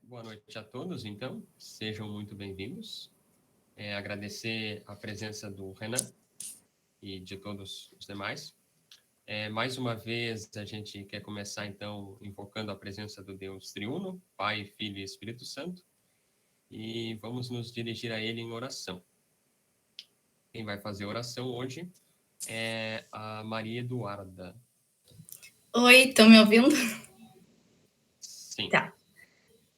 Boa noite a todos, então, sejam muito bem-vindos. Agradecer a presença do Renan e de todos os demais. Mais uma vez, a gente quer começar, então, invocando a presença do Deus Triuno, Pai, Filho e Espírito Santo, e vamos nos dirigir a Ele em oração. Quem vai fazer oração hoje é a Maria Eduarda. Oi, estão me ouvindo? Sim. Tá.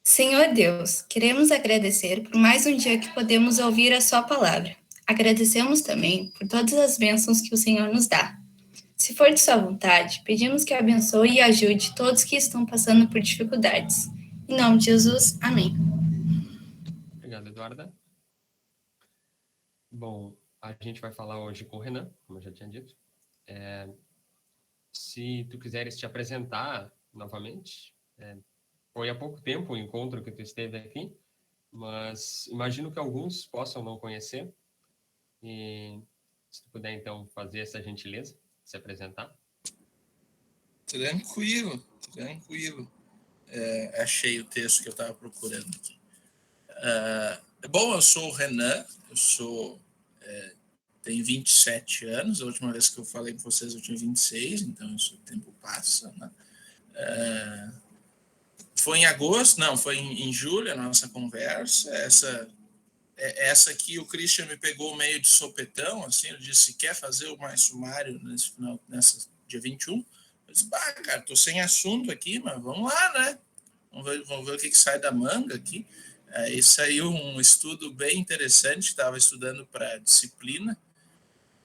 Senhor Deus, queremos agradecer por mais um dia que podemos ouvir a sua palavra. Agradecemos também por todas as bênçãos que o Senhor nos dá. Se for de sua vontade, pedimos que abençoe e ajude todos que estão passando por dificuldades. Em nome de Jesus, amém. Obrigado, Eduarda. Bom, a gente vai falar hoje com o Renan, como eu já tinha dito. Se tu quiseres te apresentar novamente, foi há pouco tempo o encontro que tu esteve aqui, mas imagino que alguns possam não conhecer, e se tu puder, então, fazer essa gentileza, se apresentar. Tranquilo. Achei o texto que eu estava procurando aqui. Bom, eu sou o Renan, tenho 27 anos, a última vez que eu falei com vocês eu tinha 26, então o tempo passa, né? Foi em agosto, não, foi em julho a nossa conversa, essa aqui o Christian me pegou meio de sopetão, assim, ele disse, quer fazer o mais sumário nessa dia 21? Eu disse, cara, tô sem assunto aqui, mas vamos lá, né? Vamos ver o que sai da manga aqui. Aí saiu um estudo bem interessante, estava estudando para disciplina,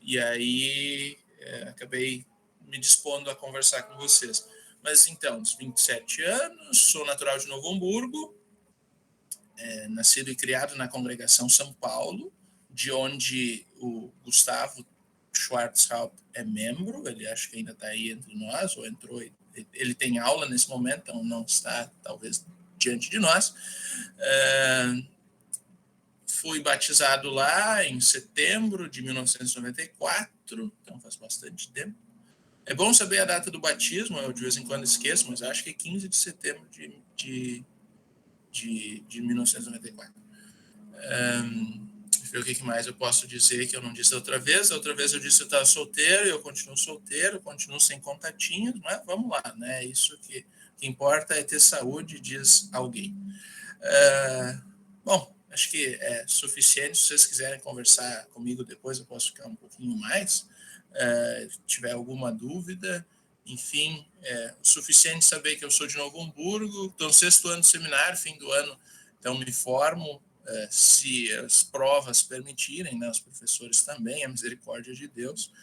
e aí acabei me dispondo a conversar com vocês. Mas então, 27 anos, sou natural de Novo Hamburgo, nascido e criado na congregação São Paulo, de onde o Gustavo Schwarzhaupt é membro, ele acho que ainda está aí entre nós, ou entrou, ele tem aula nesse momento, então não está, talvez, diante de nós. Fui batizado lá em setembro de 1994, então faz bastante tempo. É bom saber a data do batismo, eu de vez em quando esqueço, mas acho que é 15 de setembro de 1994. Deixa eu ver o que mais eu posso dizer que eu não disse outra vez. Outra vez eu disse que eu estava solteiro, eu continuo solteiro, continuo sem contatinhos, mas vamos lá, né? Isso que importa é ter saúde, diz alguém. Bom, acho que é suficiente. Se vocês quiserem conversar comigo depois, eu posso ficar um pouquinho mais. Se tiver alguma dúvida, enfim, o suficiente saber que eu sou de Novo Hamburgo, estou no 6º ano do seminário, fim do ano, então me formo, se as provas permitirem, né, os professores também, a misericórdia de Deus,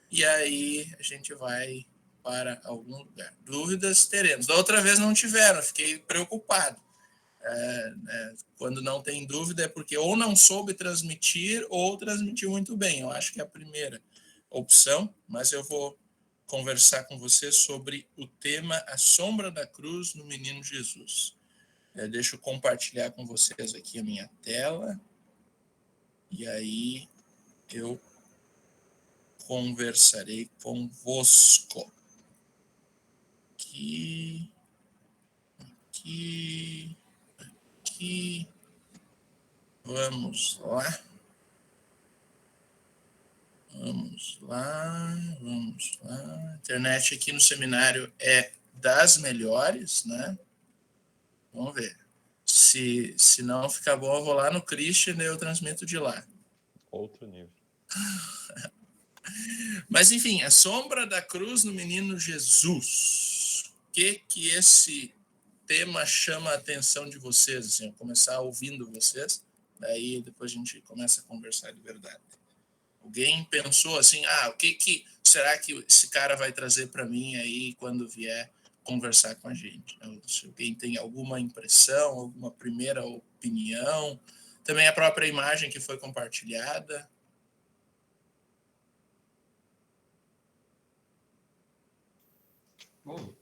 e aí a gente vai para algum lugar. Dúvidas teremos. Da outra vez não tiveram, fiquei preocupado. Quando não tem dúvida é porque ou não soube transmitir ou transmitiu muito bem. Eu acho que é a primeira opção, mas eu vou conversar com você sobre o tema A Sombra da Cruz no Menino Jesus. Deixa eu compartilhar com vocês aqui a minha tela e aí eu conversarei convosco. Aqui. Vamos lá. A internet aqui no seminário é das melhores, né? Vamos ver. Se não ficar bom, eu vou lá no Christian e eu transmito de lá. Outro nível. Mas, enfim, a sombra da cruz no menino Jesus. O que esse tema chama a atenção de vocês? Assim, eu começar ouvindo vocês, daí depois a gente começa a conversar de verdade. Alguém pensou assim, o que será que esse cara vai trazer para mim aí quando vier conversar com a gente? Se alguém tem alguma impressão, alguma primeira opinião, também a própria imagem que foi compartilhada. Bom,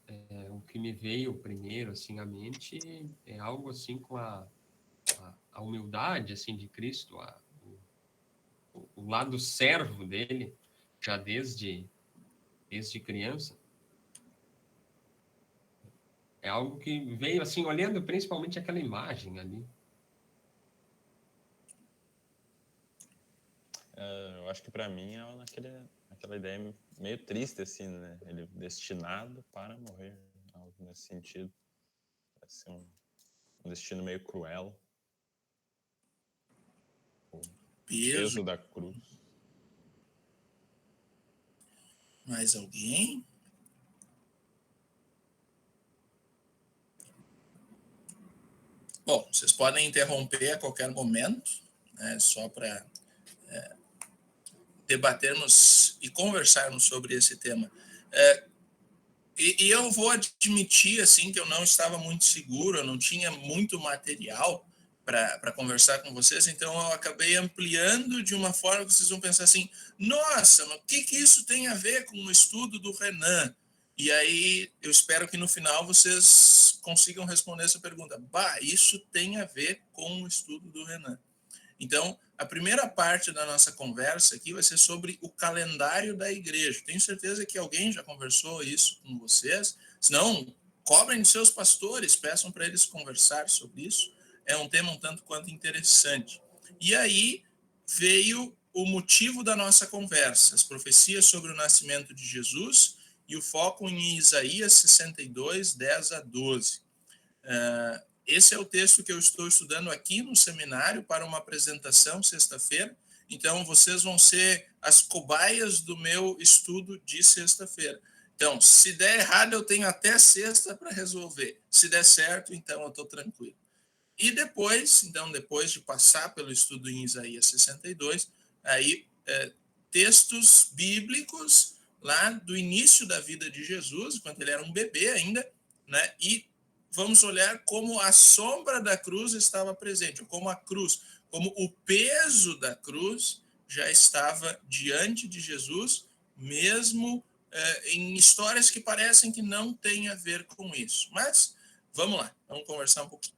o que me veio primeiro, assim, à mente é algo, assim, com a humildade, assim, de Cristo, o lado servo dele, já desde criança. É algo que veio assim, olhando principalmente aquela imagem ali. Eu acho que para mim é aquela ideia meio triste, assim, né? Ele destinado para morrer, algo nesse sentido. Vai ser um destino meio cruel. O peso da cruz. Mais alguém? Bom, vocês podem interromper a qualquer momento, né, só para debatermos e conversarmos sobre esse tema. E eu vou admitir assim que eu não estava muito seguro, eu não tinha muito material para conversar com vocês, então eu acabei ampliando de uma forma que vocês vão pensar assim, nossa, mas o que isso tem a ver com o estudo do Renan? E aí eu espero que no final vocês consigam responder essa pergunta. Bah, isso tem a ver com o estudo do Renan. Então, a primeira parte da nossa conversa aqui vai ser sobre o calendário da igreja. Tenho certeza que alguém já conversou isso com vocês. Se não, cobrem de seus pastores, peçam para eles conversar sobre isso. É um tema um tanto quanto interessante. E aí veio o motivo da nossa conversa, as profecias sobre o nascimento de Jesus e o foco em Isaías 62, 10 a 12. Esse é o texto que eu estou estudando aqui no seminário para uma apresentação sexta-feira. Então, vocês vão ser as cobaias do meu estudo de sexta-feira. Então, se der errado, eu tenho até sexta para resolver. Se der certo, então eu estou tranquilo. E depois, então, depois de passar pelo estudo em Isaías 62, aí textos bíblicos lá do início da vida de Jesus, quando ele era um bebê ainda, né? E vamos olhar como a sombra da cruz estava presente, como a cruz, como o peso da cruz já estava diante de Jesus, mesmo em histórias que parecem que não têm a ver com isso. Mas vamos lá, vamos conversar um pouquinho.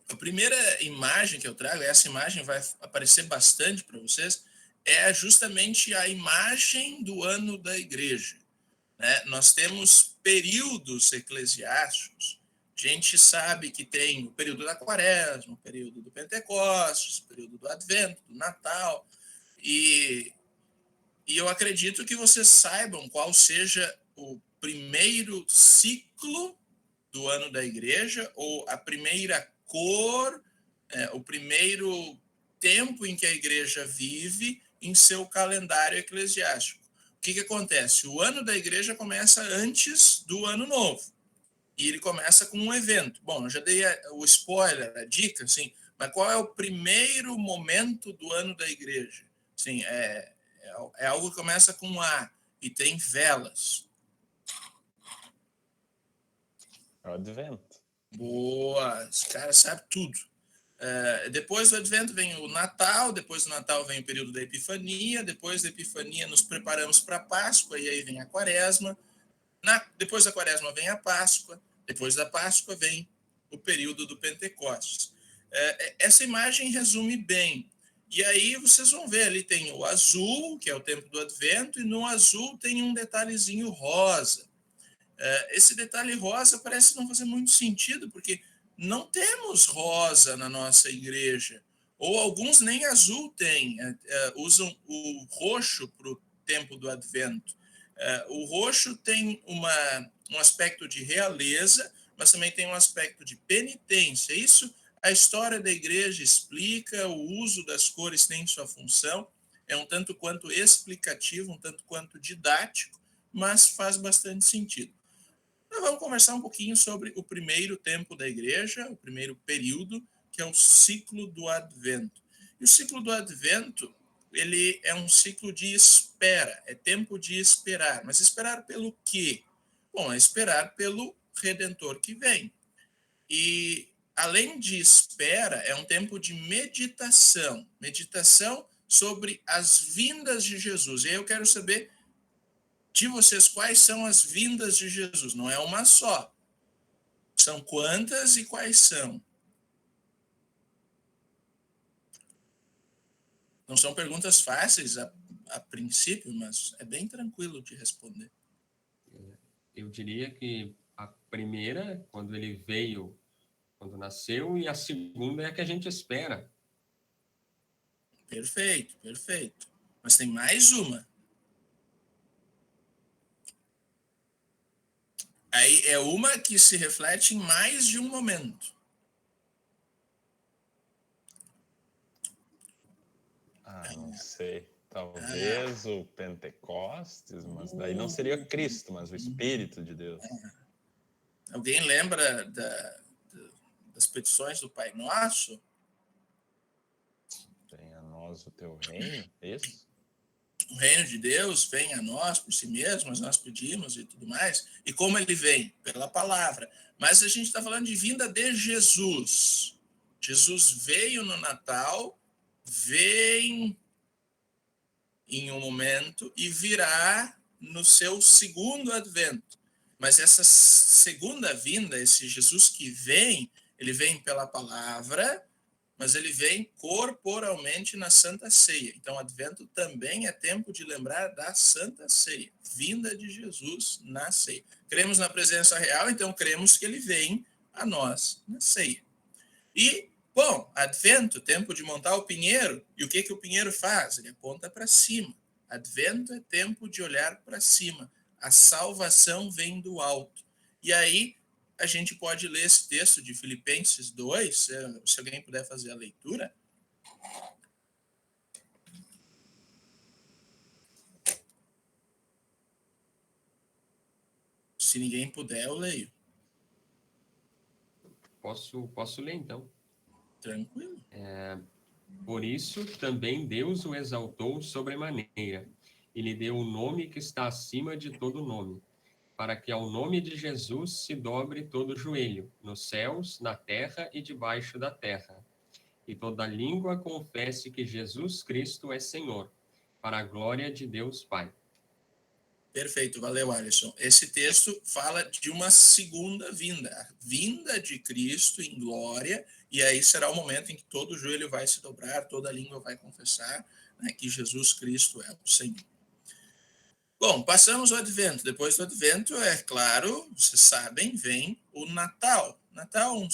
A primeira imagem que eu trago, essa imagem vai aparecer bastante para vocês, é justamente a imagem do ano da igreja. Né? Nós temos períodos eclesiásticos. A gente sabe que tem o período da Quaresma, o período do Pentecostes, o período do Advento, do Natal. E eu acredito que vocês saibam qual seja o primeiro ciclo do ano da igreja, ou a primeira cor, o primeiro tempo em que a igreja vive em seu calendário eclesiástico. O que acontece? O ano da igreja começa antes do ano novo. E ele começa com um evento. Bom, eu já dei o spoiler, a dica, assim, mas qual é o primeiro momento do ano da igreja? Assim, é algo que começa com A e tem velas. É o Advento. Boa, esse cara sabe tudo. Depois do Advento vem o Natal, depois do Natal vem o período da Epifania, depois da Epifania nos preparamos para a Páscoa, e aí vem a Quaresma. Depois da Quaresma vem a Páscoa, depois da Páscoa vem o período do Pentecostes. Essa imagem resume bem. E aí vocês vão ver, ali tem o azul, que é o tempo do Advento, e no azul tem um detalhezinho rosa. Esse detalhe rosa parece não fazer muito sentido, porque não temos rosa na nossa igreja, ou alguns nem azul têm, usam o roxo para o tempo do Advento. O roxo tem um aspecto de realeza, mas também tem um aspecto de penitência. Isso a história da igreja explica, o uso das cores tem sua função, é um tanto quanto explicativo, um tanto quanto didático, mas faz bastante sentido. Nós vamos conversar um pouquinho sobre o primeiro tempo da igreja, o primeiro período, que é o ciclo do Advento. E o ciclo do Advento, ele é um ciclo de espera, é tempo de esperar. Mas esperar pelo quê? Bom, é esperar pelo Redentor que vem. E, além de espera, é um tempo de meditação. Meditação sobre as vindas de Jesus. E aí eu quero saber de vocês quais são as vindas de Jesus. Não é uma só. São quantas e quais são? Não são perguntas fáceis a princípio, mas é bem tranquilo de responder. eu diria que a primeira, quando ele veio, quando nasceu, e a segunda é a que a gente espera. Perfeito, perfeito. Mas tem mais uma. Aí é uma que se reflete em mais de um momento. Não sei. Talvez o Pentecostes, mas daí não seria Cristo, mas o Espírito de Deus. Alguém lembra das petições do Pai Nosso? Venha a nós o teu reino, isso? O reino de Deus vem a nós por si mesmo, nós pedimos e tudo mais. E como ele vem? Pela palavra. Mas a gente está falando de vinda de Jesus. Jesus veio no Natal, vem em um momento e virá no seu segundo advento. Mas essa segunda vinda, esse Jesus que vem, ele vem pela palavra, mas ele vem corporalmente na Santa Ceia. Então, Advento também é tempo de lembrar da Santa Ceia, vinda de Jesus na ceia. Cremos na presença real, então cremos que ele vem a nós na ceia. E, bom, Advento, tempo de montar o pinheiro. E o que o pinheiro faz? Ele aponta para cima. Advento é tempo de olhar para cima. A salvação vem do alto. E aí, a gente pode ler esse texto de Filipenses 2, se alguém puder fazer a leitura. Se ninguém puder, eu leio. Posso ler, então. Tranquilo. Por isso, também Deus o exaltou sobremaneira, e lhe deu o nome que está acima de todo nome, para que ao nome de Jesus se dobre todo joelho, nos céus, na terra e debaixo da terra, e toda língua confesse que Jesus Cristo é Senhor, para a glória de Deus Pai. Perfeito, valeu, Alisson. Esse texto fala de uma segunda vinda, a vinda de Cristo em glória, e aí será o momento em que todo joelho vai se dobrar, toda língua vai confessar, né, que Jesus Cristo é o Senhor. Bom, passamos o Advento. Depois do Advento, é claro, vocês sabem, vem o Natal. Natal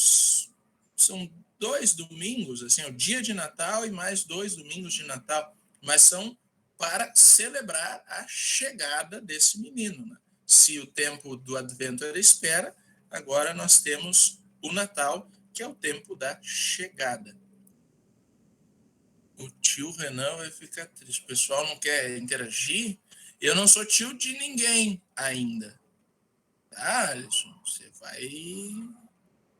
são 2 domingos, assim, o dia de Natal e mais 2 domingos de Natal, mas são para celebrar a chegada desse menino, né? Se o tempo do Advento era espera, agora nós temos o Natal, que é o tempo da chegada. O tio Renan vai ficar triste. O pessoal não quer interagir? Eu não sou tio de ninguém ainda. Tá, Alisson? Você vai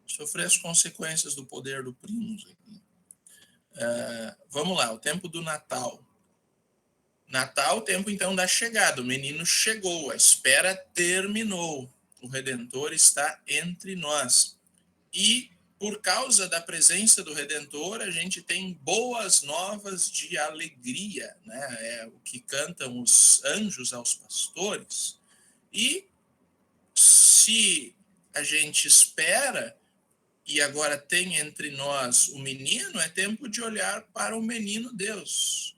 sofrer as consequências do poder do primos aqui. Vamos lá, o tempo do Natal. Natal, o tempo então da chegada. O menino chegou, a espera terminou. O Redentor está entre nós. E por causa da presença do Redentor, a gente tem boas novas de alegria, né? É o que cantam os anjos aos pastores. E se a gente espera e agora tem entre nós o menino, é tempo de olhar para o menino Deus.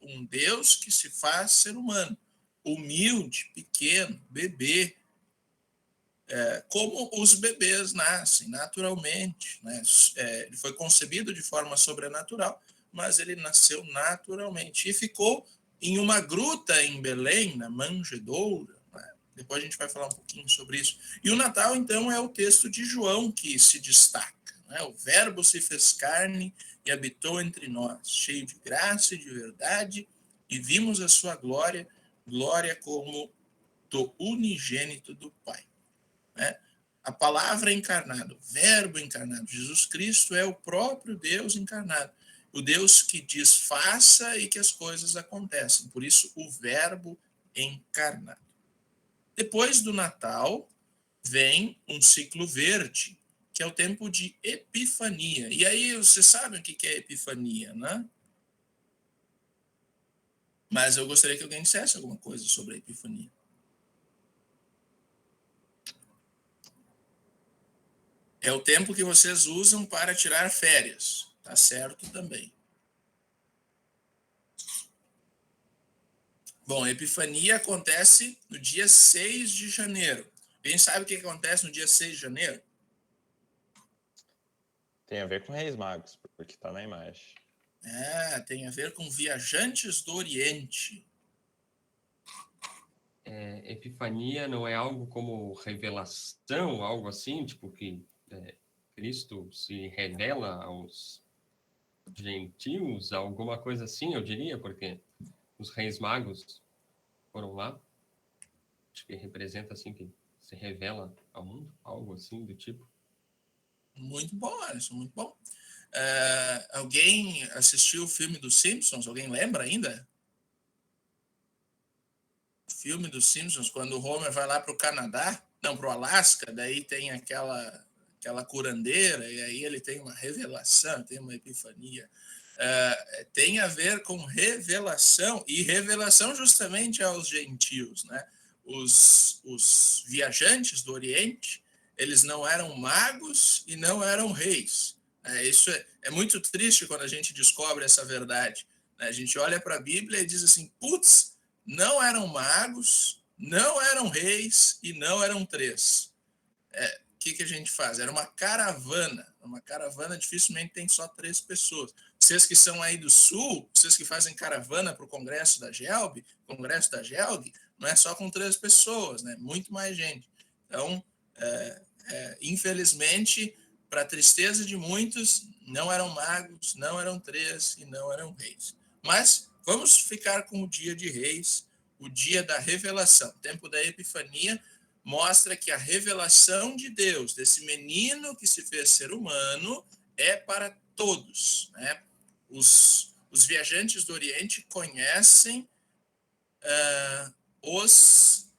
Um Deus que se faz ser humano, humilde, pequeno, bebê, como os bebês nascem naturalmente, né? Ele foi concebido de forma sobrenatural, mas ele nasceu naturalmente e ficou em uma gruta em Belém, na manjedoura, né? Depois a gente vai falar um pouquinho sobre isso. E o Natal, então, é o texto de João que se destaca, né? O Verbo se fez carne e habitou entre nós, cheio de graça e de verdade, e vimos a sua glória, glória como do unigênito do Pai. Né? A palavra encarnada, o verbo encarnado, Jesus Cristo é o próprio Deus encarnado, o Deus que diz faça e que as coisas acontecem, por isso o verbo encarnado. Depois do Natal vem um ciclo verde, que é o tempo de Epifania. E aí vocês sabem o que é Epifania, né? Mas eu gostaria que alguém dissesse alguma coisa sobre a Epifania. É o tempo que vocês usam para tirar férias. Tá certo também. Bom, a Epifania acontece no dia 6 de janeiro. Alguém sabe o que acontece no dia 6 de janeiro? Tem a ver com Reis Magos, porque está na imagem. Tem a ver com viajantes do Oriente. Epifania não é algo como revelação, algo assim, tipo que Cristo se revela aos gentios, alguma coisa assim, eu diria, porque os reis magos foram lá. Acho que representa assim que se revela ao mundo, algo assim do tipo. Muito bom, Alisson, muito bom. Alguém assistiu o filme dos Simpsons? Alguém lembra ainda? O filme dos Simpsons, quando o Homer vai lá para o Canadá, não, para o Alasca, daí tem aquela curandeira, e aí ele tem uma revelação, tem uma epifania. Tem a ver com revelação, e revelação justamente aos gentios, né? Os viajantes do Oriente, eles não eram magos e não eram reis. Isso é muito triste quando a gente descobre essa verdade. A gente olha para a Bíblia e diz assim, putz, não eram magos, não eram reis e não eram três. O que a gente faz? Era uma caravana. Uma caravana dificilmente tem só 3 pessoas. Vocês que são aí do Sul, vocês que fazem caravana para o Congresso da GELB, não é só com 3 pessoas, né? Muito mais gente. Então, infelizmente, para a tristeza de muitos, não eram magos, não eram 3 e não eram reis. Mas vamos ficar com o dia de reis, o dia da revelação. O tempo da Epifania mostra que a revelação de Deus, desse menino que se fez ser humano, é para todos, né? Os viajantes do Oriente conhecem os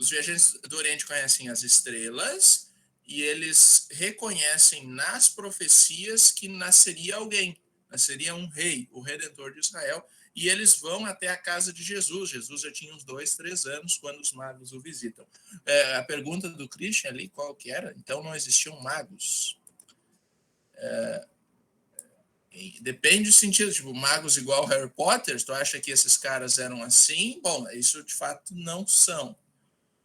viajantes do Oriente conhecem as estrelas e eles reconhecem nas profecias que nasceria alguém, nasceria um rei, o Redentor de Israel, e eles vão até a casa de Jesus. Jesus já tinha uns 2, 3 anos quando os magos o visitam. A pergunta do Christian ali, qual que era? Então não existiam magos? Depende do sentido, tipo, magos igual Harry Potter, tu acha que esses caras eram assim? Bom, isso de fato não são.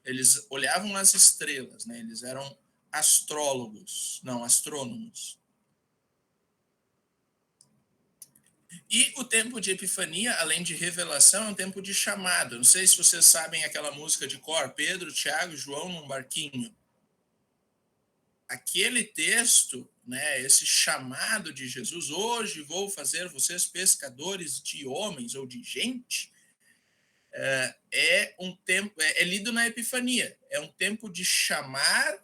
Eles olhavam as estrelas, né? Eles eram astrólogos, não, astrônomos. E o tempo de Epifania, além de revelação, é um tempo de chamado. Não sei se vocês sabem aquela música de cor, Pedro, Tiago e João num barquinho. Aquele texto, né, esse chamado de Jesus, hoje vou fazer vocês pescadores de homens ou de gente, um tempo, é lido na Epifania, é um tempo de chamar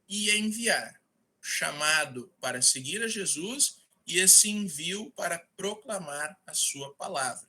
e enviar, chamado para seguir a Jesus e esse envio para proclamar a sua palavra.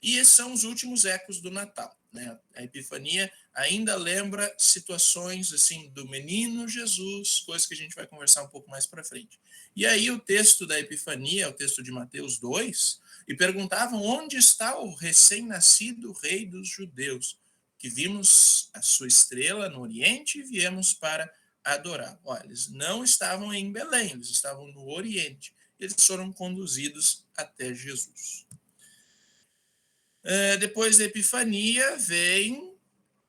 E esses são os últimos ecos do Natal, né? A Epifania ainda lembra situações assim do menino Jesus, coisas que a gente vai conversar um pouco mais para frente. E aí o texto da Epifania, o texto de Mateus 2, e perguntavam onde está o recém-nascido rei dos judeus, que vimos a sua estrela no Oriente e viemos para adorar. Olha, eles não estavam em Belém, eles estavam no Oriente. Eles foram conduzidos até Jesus. Depois da Epifania vem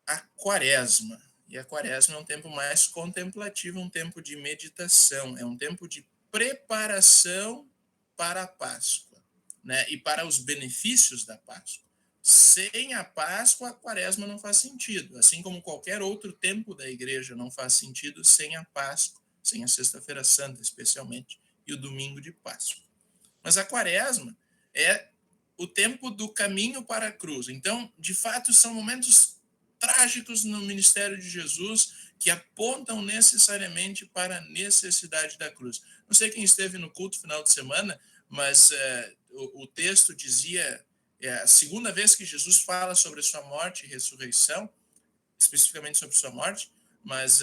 a Quaresma. E a Quaresma é um tempo mais contemplativo, um tempo de meditação, é um tempo de preparação para a Páscoa, né? E para os benefícios da Páscoa. Sem a Páscoa, a Quaresma não faz sentido, assim como qualquer outro tempo da igreja não faz sentido sem a Páscoa, sem a Sexta-feira Santa, especialmente, e o domingo de Páscoa. Mas a Quaresma é o tempo do caminho para a cruz. Então, de fato, são momentos trágicos no ministério de Jesus que apontam necessariamente para a necessidade da cruz. Não sei quem esteve no culto final de semana, mas o texto dizia, a segunda vez que Jesus fala sobre a sua morte e ressurreição, especificamente sobre sua morte, mas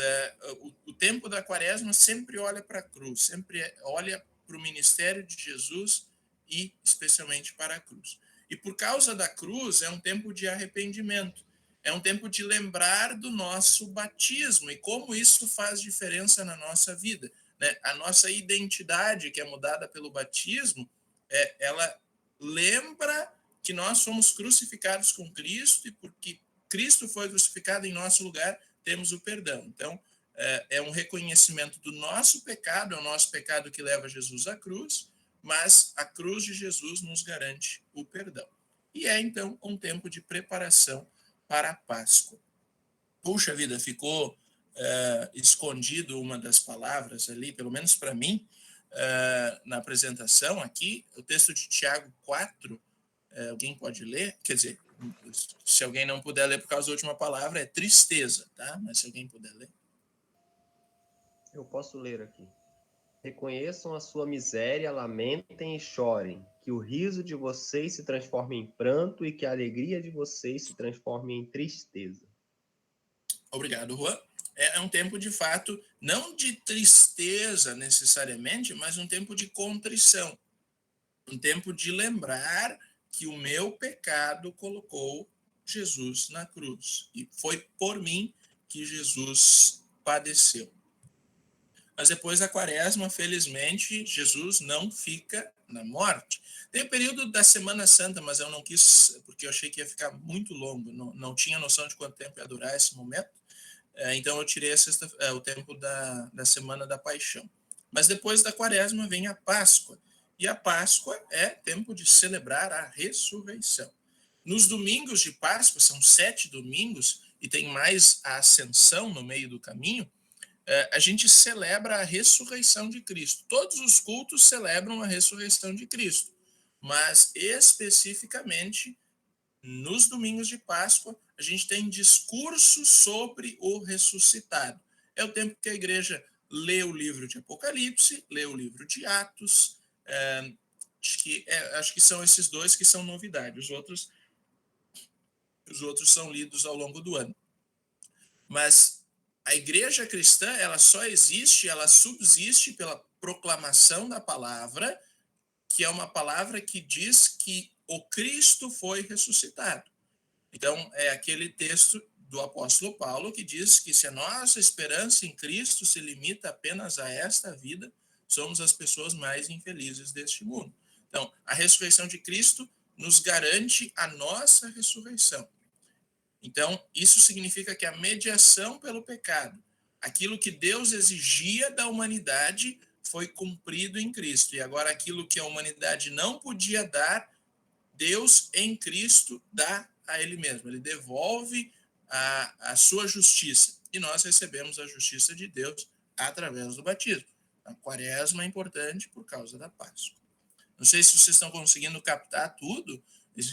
o tempo da Quaresma sempre olha para a cruz, sempre olha para o ministério de Jesus e especialmente para a cruz. E por causa da cruz é um tempo de arrependimento, é um tempo de lembrar do nosso batismo e como isso faz diferença na nossa vida, né? A nossa identidade, que é mudada pelo batismo, ela lembra que nós somos crucificados com Cristo e porque Cristo foi crucificado em nosso lugar, temos o perdão. Então, é um reconhecimento do nosso pecado, é o nosso pecado que leva Jesus à cruz, mas a cruz de Jesus nos garante o perdão. E é, então, um tempo de preparação para a Páscoa. Puxa vida, ficou escondido uma das palavras ali, pelo menos para mim, na apresentação aqui, o texto de Tiago 4, alguém pode ler? Quer dizer, se alguém não puder ler por causa da última palavra, é tristeza, tá? Mas se alguém puder ler. Eu posso ler aqui. Reconheçam a sua miséria, lamentem e chorem, que o riso de vocês se transforme em pranto e que a alegria de vocês se transforme em tristeza. Obrigado, Juan. É um tempo, de fato, não de tristeza necessariamente, mas um tempo de contrição. Um tempo de lembrar que o meu pecado colocou Jesus na cruz. E foi por mim que Jesus padeceu. Mas depois da quaresma, felizmente, Jesus não fica na morte. Tem o período da Semana Santa, mas eu não quis, porque eu achei que ia ficar muito longo. Não tinha noção de quanto tempo ia durar esse momento. Então eu tirei o tempo da Semana da Paixão. Mas depois da quaresma vem a Páscoa. E a Páscoa é tempo de celebrar a ressurreição. Nos domingos de Páscoa, são 7 domingos, e tem mais a ascensão no meio do caminho, a gente celebra a ressurreição de Cristo. Todos os cultos celebram a ressurreição de Cristo, mas especificamente nos domingos de Páscoa a gente tem discurso sobre o ressuscitado. É o tempo que a igreja lê o livro de Apocalipse, lê o livro de Atos. Acho que são esses dois que são novidade. Os outros são lidos ao longo do ano. Mas a igreja cristã, ela só existe, ela subsiste pela proclamação da palavra, que é uma palavra que diz que o Cristo foi ressuscitado. Então, é aquele texto do apóstolo Paulo que diz que se a nossa esperança em Cristo se limita apenas a esta vida, somos as pessoas mais infelizes deste mundo. Então, a ressurreição de Cristo nos garante a nossa ressurreição. Então, isso significa que a mediação pelo pecado, aquilo que Deus exigia da humanidade, foi cumprido em Cristo. E agora aquilo que a humanidade não podia dar, Deus em Cristo dá a ele mesmo. Ele devolve a sua justiça. E nós recebemos a justiça de Deus através do batismo. A quaresma é importante por causa da Páscoa. Não sei se vocês estão conseguindo captar tudo.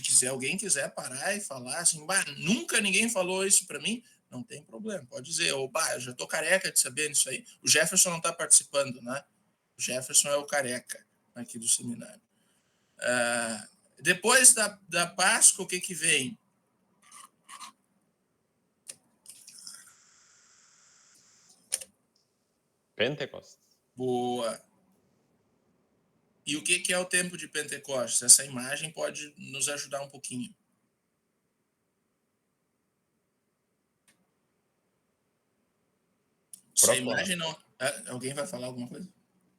Se alguém quiser parar e falar assim, nunca ninguém falou isso para mim, não tem problema, pode dizer, eu já estou careca de saber isso aí. O Jefferson não está participando, né? O Jefferson é o careca aqui do seminário. Depois da Páscoa, o que vem? Pentecostes. Boa. E o que é o tempo de Pentecostes? Essa imagem pode nos ajudar um pouquinho. Se a imagem não... Alguém vai falar alguma coisa?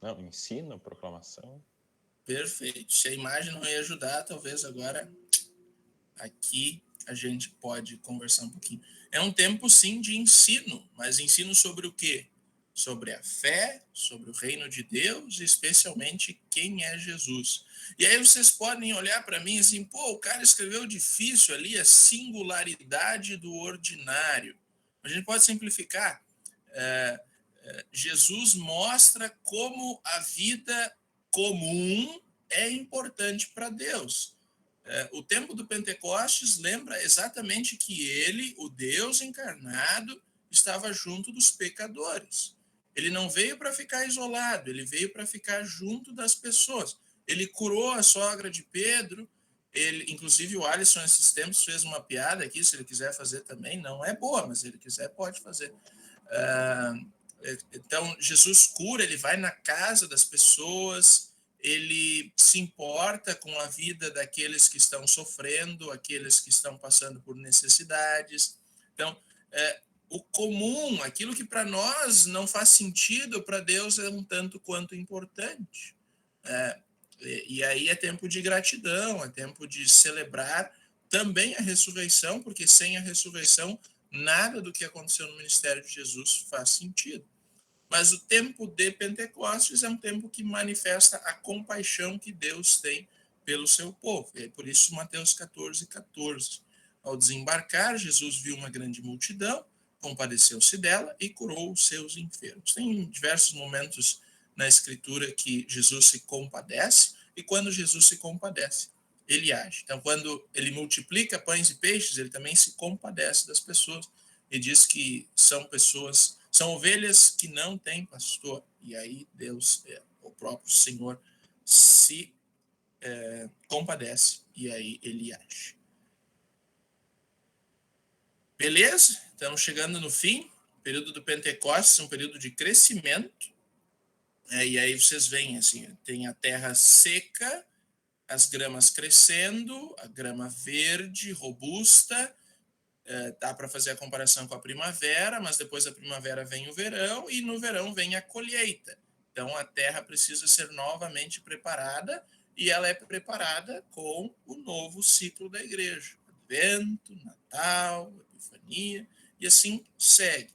Não, ensino, proclamação. Perfeito. Se a imagem não ia ajudar, talvez agora aqui a gente pode conversar um pouquinho. É um tempo, sim, de ensino, mas ensino sobre o quê? Sobre a fé, sobre o reino de Deus, e especialmente quem é Jesus. E aí vocês podem olhar para mim assim, o cara escreveu difícil ali, a singularidade do ordinário. A gente pode simplificar. Jesus mostra como a vida comum é importante para Deus. O tempo do Pentecostes lembra exatamente que ele, o Deus encarnado, estava junto dos pecadores. Ele não veio para ficar isolado, ele veio para ficar junto das pessoas. Ele curou a sogra de Pedro, inclusive o Alisson, esses tempos, fez uma piada aqui, se ele quiser fazer também, não é boa, mas se ele quiser, pode fazer. Então, Jesus cura, ele vai na casa das pessoas, ele se importa com a vida daqueles que estão sofrendo, aqueles que estão passando por necessidades. Então, o comum, aquilo que para nós não faz sentido, para Deus é um tanto quanto importante. E aí é tempo de gratidão, é tempo de celebrar também a ressurreição, porque sem a ressurreição nada do que aconteceu no ministério de Jesus faz sentido. Mas o tempo de Pentecostes é um tempo que manifesta a compaixão que Deus tem pelo seu povo. E é por isso Mateus 14:14. Ao desembarcar, Jesus viu uma grande multidão, compadeceu-se dela e curou os seus enfermos. Tem diversos momentos na Escritura que Jesus se compadece, e quando Jesus se compadece, ele age. Então, quando ele multiplica pães e peixes, ele também se compadece das pessoas e diz que são pessoas, são ovelhas que não têm pastor. E aí Deus, o próprio Senhor, se compadece e aí ele age. Beleza? Estamos chegando no fim. O período do Pentecostes é um período de crescimento. E aí vocês veem, assim, tem a terra seca, as gramas crescendo, a grama verde, robusta. Dá para fazer a comparação com a primavera, mas depois da primavera vem o verão, e no verão vem a colheita. Então a terra precisa ser novamente preparada, e ela é preparada com o novo ciclo da igreja. Advento, Natal, Epifania, e assim segue.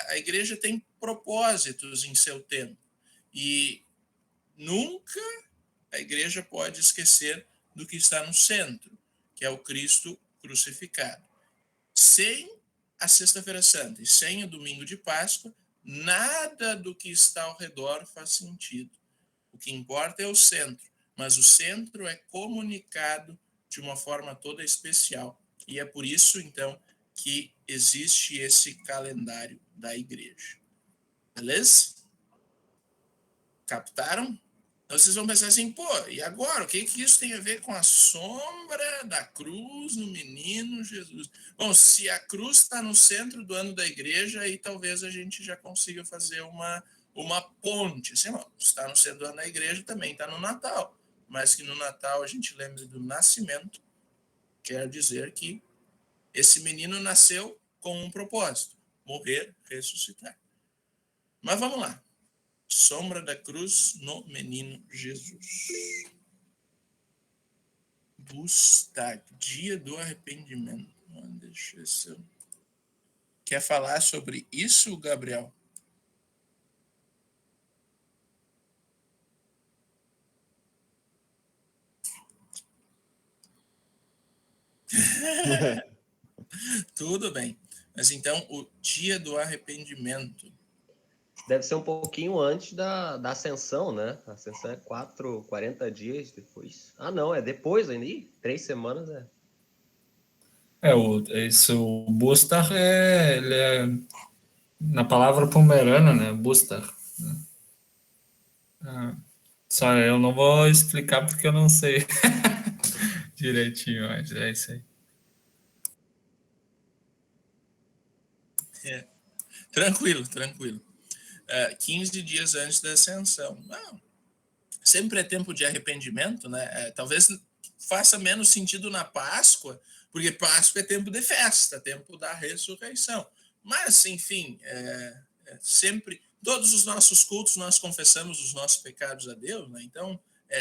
A igreja tem propósitos em seu tempo, e nunca a igreja pode esquecer do que está no centro, que é o Cristo crucificado. Sem a Sexta-feira Santa e sem o Domingo de Páscoa, nada do que está ao redor faz sentido. O que importa é o centro, mas o centro é comunicado de uma forma toda especial. E é por isso, então, que existe esse calendário da igreja. Beleza? Captaram? Então vocês vão pensar assim, pô, e agora? O que isso tem a ver com a sombra da cruz no menino Jesus? Bom, se a cruz está no centro do ano da igreja, aí talvez a gente já consiga fazer uma ponte. Assim, não, está no centro do ano da igreja, também está no Natal. Mas que no Natal a gente lembre do nascimento, quer dizer que esse menino nasceu com um propósito: morrer, ressuscitar. Mas vamos lá. Sombra da cruz no menino Jesus. Bustag, dia do arrependimento. Deixa eu... Quer falar sobre isso, Gabriel? Tudo bem. Mas então, o dia do arrependimento. Deve ser um pouquinho antes da ascensão, né? A ascensão é 40 dias depois. Ah, não, é depois ainda. 3 semanas é. O Bustar ele é na palavra pomerana, né? Bustar. Só eu não vou explicar porque eu não sei direitinho, mas é isso aí. Tranquilo. 15 dias antes da ascensão. Não, sempre é tempo de arrependimento, né? Talvez faça menos sentido na Páscoa, porque Páscoa é tempo de festa, tempo da ressurreição. Mas, enfim, sempre, todos os nossos cultos nós confessamos os nossos pecados a Deus, né? Então,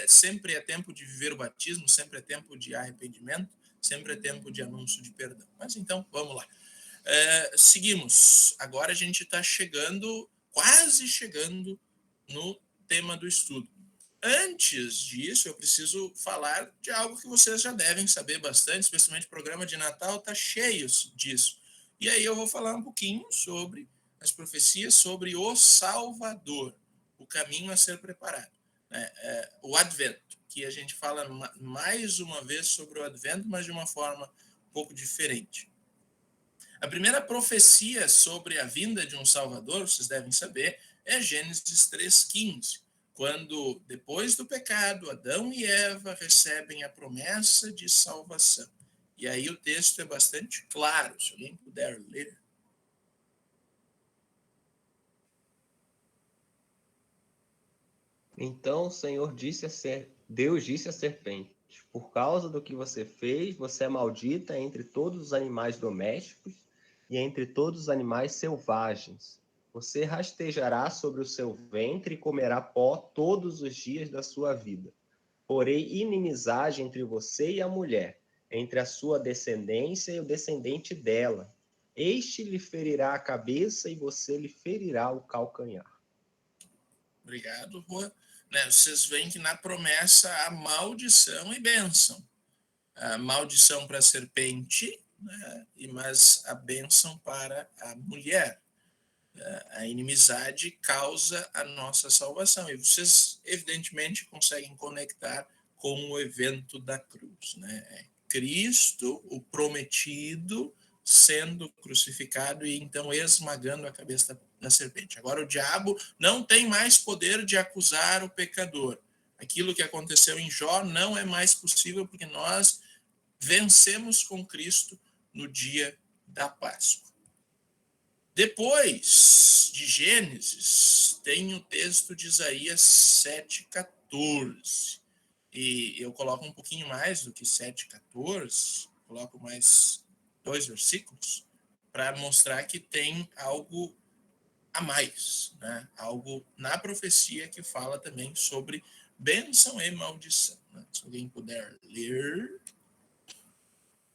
sempre é tempo de viver o batismo, sempre é tempo de arrependimento, sempre é tempo de anúncio de perdão. Mas então, vamos lá. Seguimos. Agora a gente está quase chegando no tema do estudo. Antes disso, eu preciso falar de algo que vocês já devem saber bastante, especialmente o programa de Natal está cheio disso. E aí eu vou falar um pouquinho sobre as profecias sobre o Salvador, o caminho a ser preparado, né? O Advento, que a gente fala mais uma vez sobre o Advento, mas de uma forma um pouco diferente. A primeira profecia sobre a vinda de um Salvador, vocês devem saber, é Gênesis 3,15, quando, depois do pecado, Adão e Eva recebem a promessa de salvação. E aí o texto é bastante claro, se alguém puder ler. Então o Senhor Deus disse à serpente: por causa do que você fez, você é maldita entre todos os animais domésticos e entre todos os animais selvagens. Você rastejará sobre o seu ventre e comerá pó todos os dias da sua vida. Porém, inimizade entre você e a mulher, entre a sua descendência e o descendente dela. Este lhe ferirá a cabeça e você lhe ferirá o calcanhar. Obrigado, Juan. Né, vocês veem que na promessa há maldição e bênção. A maldição para a serpente, né, mas a bênção para a mulher. A inimizade causa a nossa salvação. E vocês, evidentemente, conseguem conectar com o evento da cruz. Né? Cristo, o prometido, sendo crucificado e então esmagando a cabeça da serpente. Agora o diabo não tem mais poder de acusar o pecador. Aquilo que aconteceu em Jó não é mais possível porque nós vencemos com Cristo no dia da Páscoa. Depois de Gênesis, tem o texto de Isaías 7,14. E eu coloco um pouquinho mais do que 7,14, coloco mais 2 versículos, para mostrar que tem algo a mais, né? Algo na profecia que fala também sobre bênção e maldição. Né? Se alguém puder ler.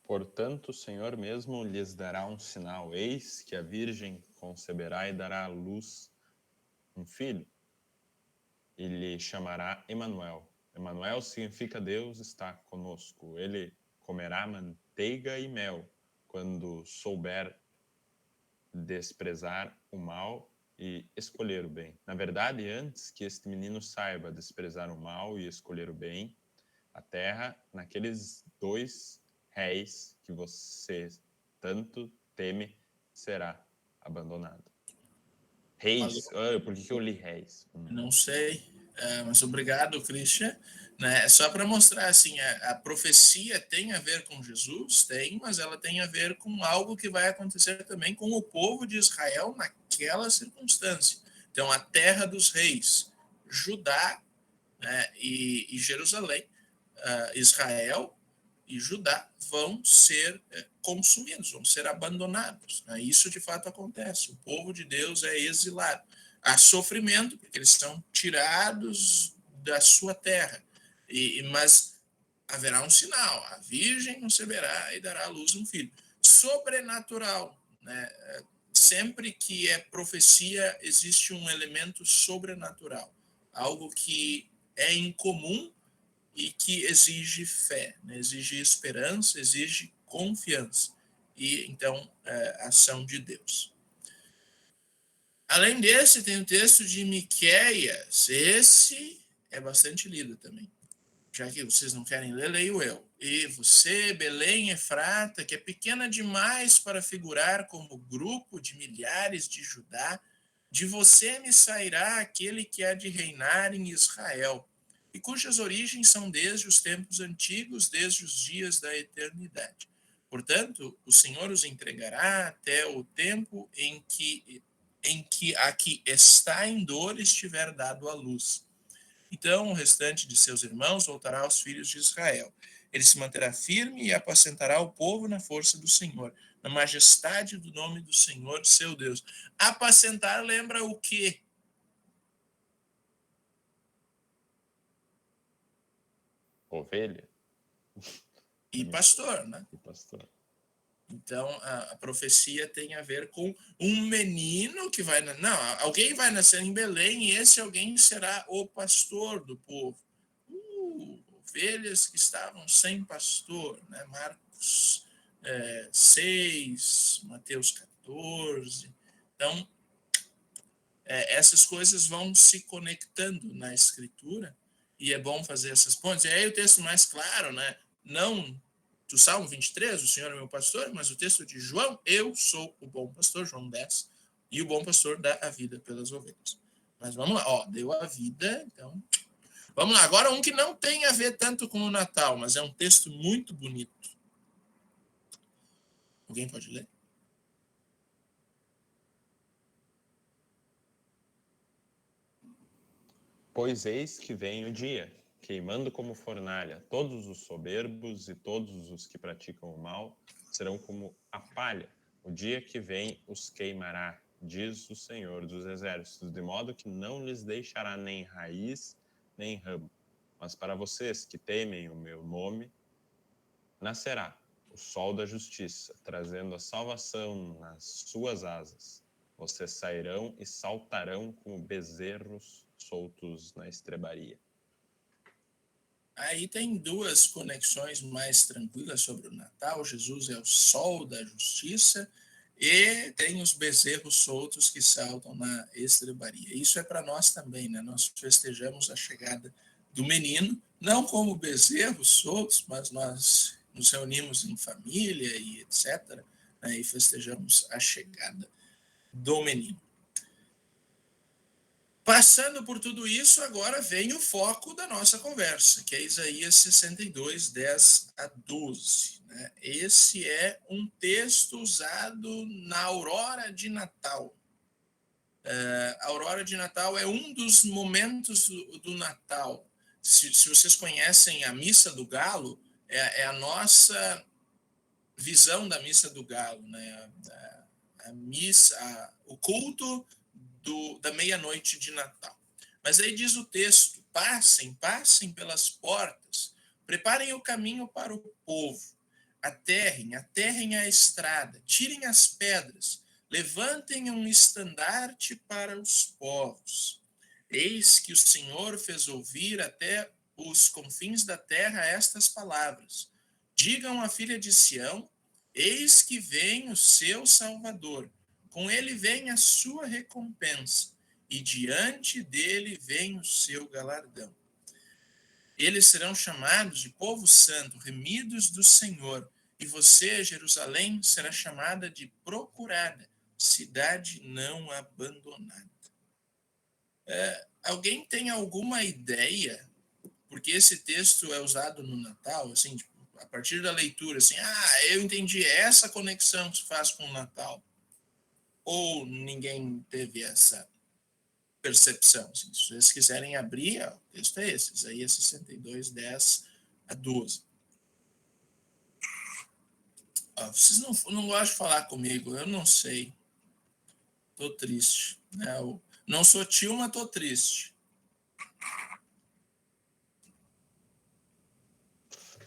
Portanto, o Senhor mesmo lhes dará um sinal. Eis que a virgem conceberá e dará à luz um filho, e lhe chamará Emanuel. Emanuel significa Deus está conosco. Ele comerá manteiga e mel quando souber desprezar o mal e escolher o bem. Na verdade, antes que este menino saiba desprezar o mal e escolher o bem, a terra, naqueles 2 réis que você tanto teme, será abandonada. Reis? Por que eu li réis? Não sei, mas obrigado, Christian. Né? Só para mostrar, assim, a profecia tem a ver com Jesus? Tem, mas ela tem a ver com algo que vai acontecer também com o povo de Israel naquela circunstância. Então, a terra dos reis, Judá, né, e Jerusalém, Israel e Judá vão ser consumidos, vão ser abandonados. Né? Isso de fato acontece. O povo de Deus é exilado. Há sofrimento, porque eles são tirados da sua terra. Mas haverá um sinal: a virgem conceberá e dará à luz um filho. Sobrenatural. Né? Sempre que é profecia, existe um elemento sobrenatural. Algo que é incomum e que exige fé, né? Exige esperança, exige confiança. E, então, ação de Deus. Além desse, tem o texto de Miqueias. Esse é bastante lido também. Já que vocês não querem ler, leio eu. E você, Belém Efrata, que é pequena demais para figurar como grupo de milhares de Judá, de você me sairá aquele que há de reinar em Israel, e cujas origens são desde os tempos antigos, desde os dias da eternidade. Portanto, o Senhor os entregará até o tempo em que a que está em dor estiver dado à luz. Então o restante de seus irmãos voltará aos filhos de Israel. Ele se manterá firme e apacentará o povo na força do Senhor, na majestade do nome do Senhor, seu Deus. Apacentar lembra o quê? Ovelha E pastor, né? e pastor. Então, a profecia tem a ver com um menino que vai... Não, alguém vai nascer em Belém e esse alguém será o pastor do povo. Ovelhas que estavam sem pastor, né? Marcos 6, Mateus 14. Então, essas coisas vão se conectando na Escritura e é bom fazer essas pontes. E aí o texto mais claro, né? Não do Salmo 23, o Senhor é meu pastor, mas o texto de João, eu sou o bom pastor, João 10, e o bom pastor dá a vida pelas ovelhas. Mas vamos lá, ó, deu a vida, então... Vamos lá, agora um que não tem a ver tanto com o Natal, mas é um texto muito bonito. Alguém pode ler? Pois eis que vem o dia, queimando como fornalha, todos os soberbos e todos os que praticam o mal serão como a palha. O dia que vem os queimará, diz o Senhor dos Exércitos, de modo que não lhes deixará nem raiz, nem ramo. Mas para vocês que temem o meu nome, nascerá o sol da justiça, trazendo a salvação nas suas asas. Vocês sairão e saltarão como bezerros soltos na estrebaria. Aí tem duas conexões mais tranquilas sobre o Natal. Jesus é o sol da justiça e tem os bezerros soltos que saltam na estrebaria. Isso é para nós também, né? Nós festejamos a chegada do menino, não como bezerros soltos, mas nós nos reunimos em família e etc., né? E festejamos a chegada do menino. Passando por tudo isso, agora vem o foco da nossa conversa, que é Isaías 62, 10 a 12. Né? Esse é um texto usado na aurora de Natal. A aurora de Natal é um dos momentos do Natal. Se vocês conhecem a Missa do Galo, é a nossa visão da Missa do Galo, né? A missa, o culto da meia-noite de Natal. Mas aí diz o texto: passem pelas portas, preparem o caminho para o povo, aterrem a estrada, tirem as pedras, levantem um estandarte para os povos. Eis que o Senhor fez ouvir até os confins da terra estas palavras. Digam à filha de Sião: eis que vem o seu Salvador. Com ele vem a sua recompensa, e diante dele vem o seu galardão. Eles serão chamados de povo santo, remidos do Senhor, e você, Jerusalém, será chamada de procurada, cidade não abandonada. Alguém tem alguma ideia? Porque esse texto é usado no Natal, assim, tipo, a partir da leitura, assim, eu entendi essa conexão que se faz com o Natal. Ou ninguém teve essa percepção? Assim, se vocês quiserem abrir, o texto é esse, Isaías 62, 10 a 12. Vocês não gostam de falar comigo, eu não sei. Tô triste. Né? Eu não sou tio, mas tô triste.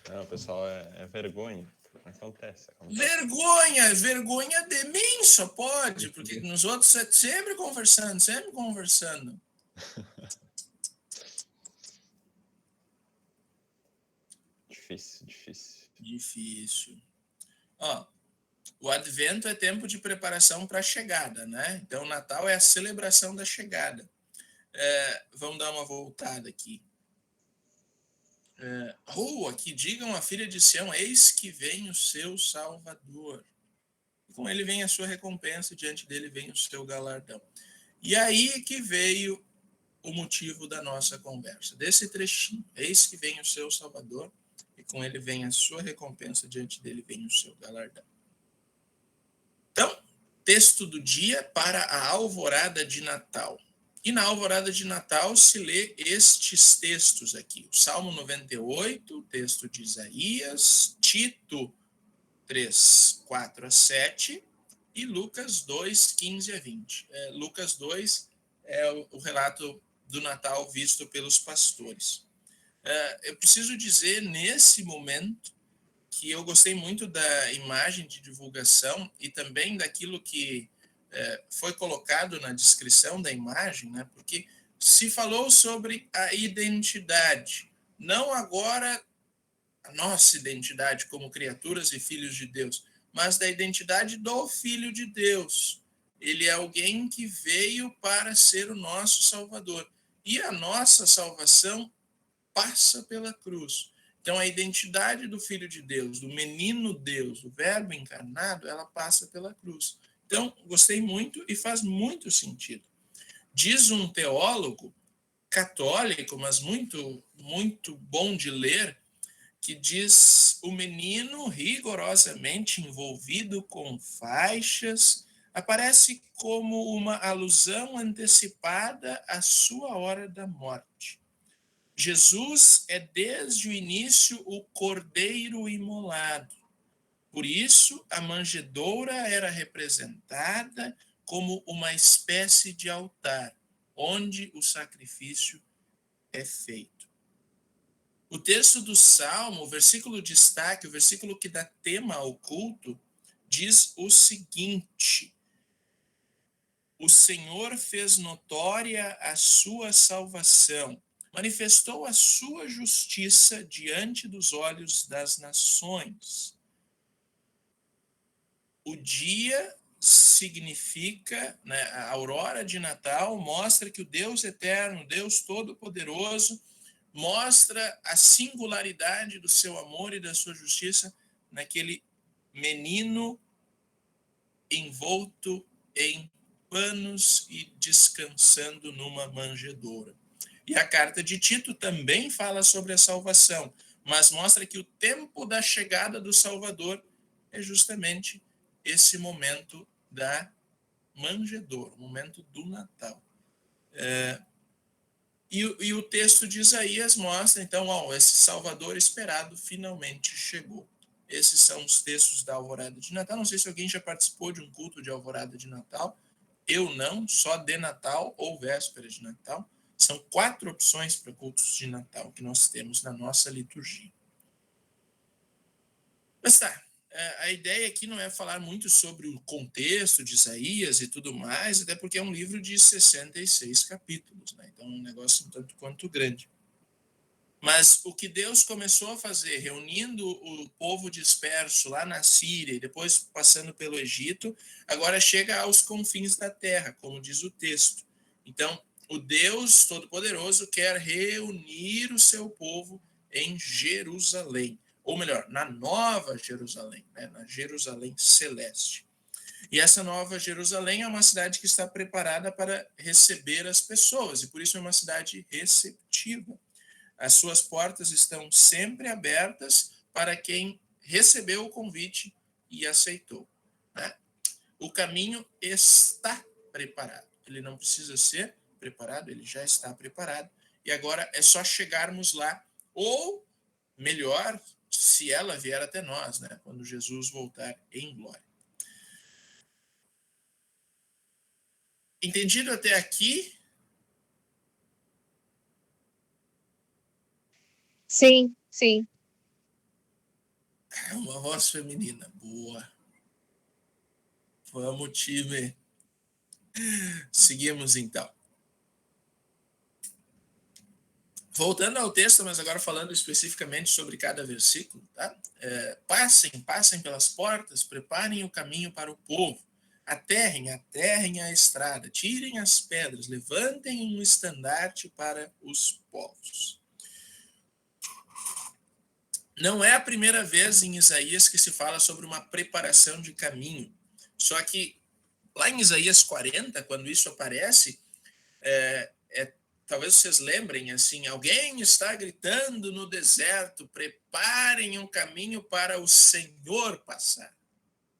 Não, pessoal, é vergonha. Acontece. Vergonha de mim só pode, porque nos outros é sempre conversando. Difícil. O Advento é tempo de preparação para a chegada, né? Então, o Natal é a celebração da chegada. Vamos dar uma voltada aqui. Aqui digam à filha de Sião: eis que vem o seu Salvador. Com ele vem a sua recompensa, diante dele vem o seu galardão. E aí que veio o motivo da nossa conversa, desse trechinho. Eis que vem o seu Salvador, e com ele vem a sua recompensa, diante dele vem o seu galardão. Então, texto do dia para a alvorada de Natal. E na alvorada de Natal se lê estes textos aqui. O Salmo 98, texto de Isaías, Tito 3, 4 a 7 e Lucas 2, 15 a 20. Lucas 2 é o relato do Natal visto pelos pastores. Eu preciso dizer, nesse momento, que eu gostei muito da imagem de divulgação e também daquilo que foi colocado na descrição da imagem, né? Porque se falou sobre a identidade, não agora a nossa identidade como criaturas e filhos de Deus, mas da identidade do Filho de Deus. Ele é alguém que veio para ser o nosso Salvador. E a nossa salvação passa pela cruz. Então, a identidade do Filho de Deus, do menino Deus, do Verbo encarnado, ela passa pela cruz. Então, gostei muito e faz muito sentido. Diz um teólogo católico, mas muito, muito bom de ler, que diz: o menino rigorosamente envolvido com faixas aparece como uma alusão antecipada à sua hora da morte. Jesus é desde o início o cordeiro imolado. Por isso, a manjedoura era representada como uma espécie de altar, onde o sacrifício é feito. O texto do Salmo, o versículo de destaque, o versículo que dá tema ao culto, diz o seguinte: o Senhor fez notória a sua salvação, manifestou a sua justiça diante dos olhos das nações. O dia significa, né, a aurora de Natal mostra que o Deus eterno, Deus todo-poderoso, mostra a singularidade do seu amor e da sua justiça naquele menino envolto em panos e descansando numa manjedoura. E a carta de Tito também fala sobre a salvação, mas mostra que o tempo da chegada do Salvador é justamente esse momento da manjedoura, o momento do Natal. E o texto de Isaías mostra, então, esse Salvador esperado finalmente chegou. Esses são os textos da Alvorada de Natal. Não sei se alguém já participou de um culto de Alvorada de Natal. Eu não, só de Natal ou véspera de Natal. São 4 opções para cultos de Natal que nós temos na nossa liturgia. Mas tá, a ideia aqui não é falar muito sobre o contexto de Isaías e tudo mais, até porque é um livro de 66 capítulos, né? Então é um negócio um tanto quanto grande. Mas o que Deus começou a fazer, reunindo o povo disperso lá na Síria e depois passando pelo Egito, agora chega aos confins da terra, como diz o texto. Então, o Deus Todo-Poderoso quer reunir o seu povo em Jerusalém, ou melhor, na Nova Jerusalém, né? Na Jerusalém Celeste. E essa Nova Jerusalém é uma cidade que está preparada para receber as pessoas, e por isso é uma cidade receptiva. As suas portas estão sempre abertas para quem recebeu o convite e aceitou, né? O caminho está preparado. Ele não precisa ser preparado, ele já está preparado. E agora é só chegarmos lá, ou melhor, se ela vier até nós, né? Quando Jesus voltar em glória. Entendido até aqui? Sim, sim. Uma voz feminina. Boa. Vamos, time. Seguimos, então. Voltando ao texto, mas agora falando especificamente sobre cada versículo, tá? Passem pelas portas, preparem o caminho para o povo. Aterrem a estrada, tirem as pedras, levantem um estandarte para os povos. Não é a primeira vez em Isaías que se fala sobre uma preparação de caminho. Só que lá em Isaías 40, quando isso aparece, talvez vocês lembrem, assim, alguém está gritando no deserto, preparem um caminho para o Senhor passar.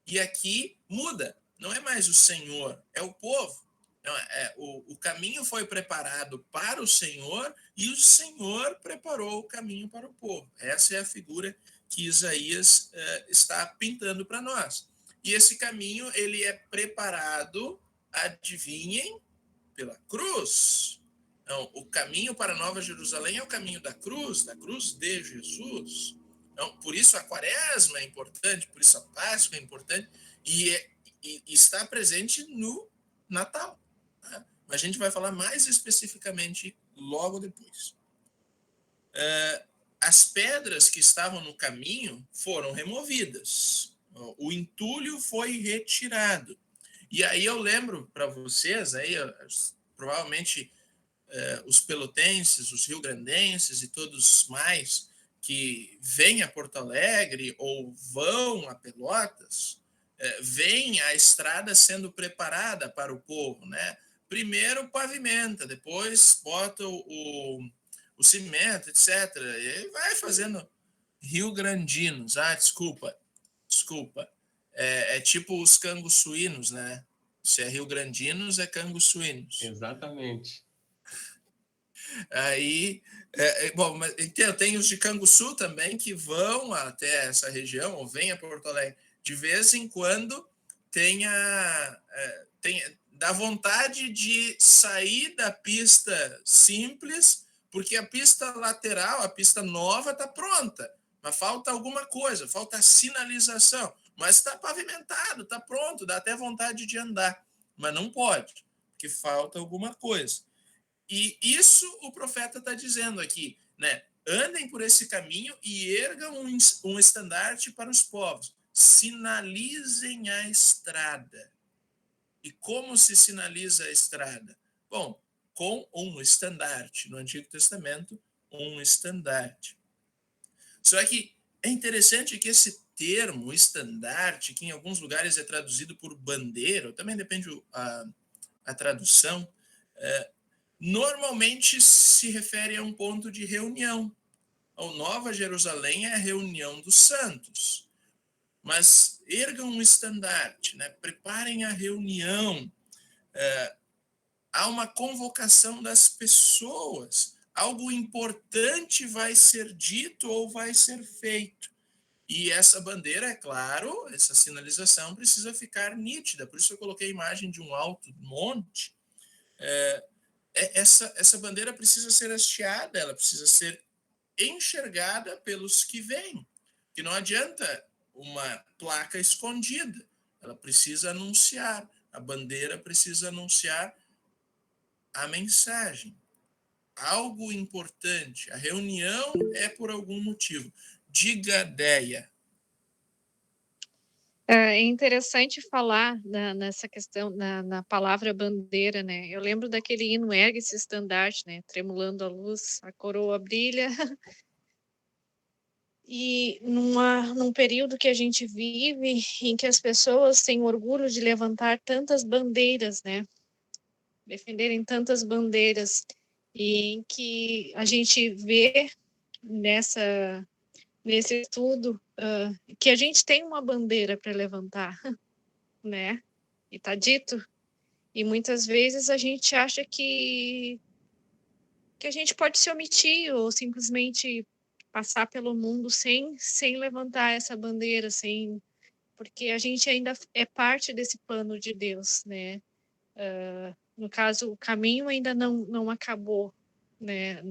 E aqui muda, não é mais o Senhor, é o povo. Não, o caminho foi preparado para o Senhor e o Senhor preparou o caminho para o povo. Essa é a figura que Isaías está pintando para nós. E esse caminho, ele é preparado, adivinhem, pela cruz. Então, o caminho para a Nova Jerusalém é o caminho da cruz de Jesus. Então, por isso a Quaresma é importante, por isso a Páscoa é importante, e está presente no Natal. Tá? Mas a gente vai falar mais especificamente logo depois. As pedras que estavam no caminho foram removidas. O entulho foi retirado. E aí eu lembro para vocês, aí, provavelmente os pelotenses, os riograndenses e todos mais que vêm a Porto Alegre ou vão a Pelotas, veem a estrada sendo preparada para o povo, né? Primeiro pavimenta, depois bota o cimento, etc. E vai fazendo riograndinos. Desculpa. É tipo os cangos suínos, né? Se é riograndinos, é cangos suínos. Exatamente. Aí, bom, mas tem os de Canguçu também que vão até essa região, ou vêm a Porto Alegre. De vez em quando dá vontade de sair da pista simples Porque a pista lateral, a pista nova está pronta, mas falta alguma coisa, falta sinalização. Mas está pavimentado, está pronto, dá até vontade de andar, mas não pode, porque falta alguma coisa. E isso o profeta está dizendo aqui, né? Andem por esse caminho e ergam um estandarte para os povos. Sinalizem a estrada. E como se sinaliza a estrada? Bom, com um estandarte. No Antigo Testamento, um estandarte. Só que é interessante que esse termo, estandarte, que em alguns lugares é traduzido por bandeira, também depende a tradução, normalmente se refere a um ponto de reunião. A Nova Jerusalém é a reunião dos santos. Mas ergam um estandarte, né? Preparem a reunião. Há uma convocação das pessoas. Algo importante vai ser dito ou vai ser feito. E essa bandeira, é claro, essa sinalização precisa ficar nítida. Por isso eu coloquei a imagem de um alto monte. Essa bandeira precisa ser hasteada, ela precisa ser enxergada pelos que vêm. Que não adianta uma placa escondida, ela precisa anunciar, a bandeira precisa anunciar a mensagem. Algo importante, a reunião é por algum motivo. Diga, Deia. É interessante falar nessa questão, na palavra bandeira, né? Eu lembro daquele hino Ergue-se estandarte, né? Tremulando a luz, a coroa brilha. E num período que a gente vive, em que as pessoas têm orgulho de levantar tantas bandeiras, né? Defenderem tantas bandeiras, e em que a gente vê nesse estudo que a gente tem uma bandeira para levantar, né? E tá dito. E muitas vezes a gente acha que a gente pode se omitir ou simplesmente passar pelo mundo sem levantar essa bandeira, porque a gente ainda é parte desse plano de Deus, né? No caso, o caminho ainda não acabou, né?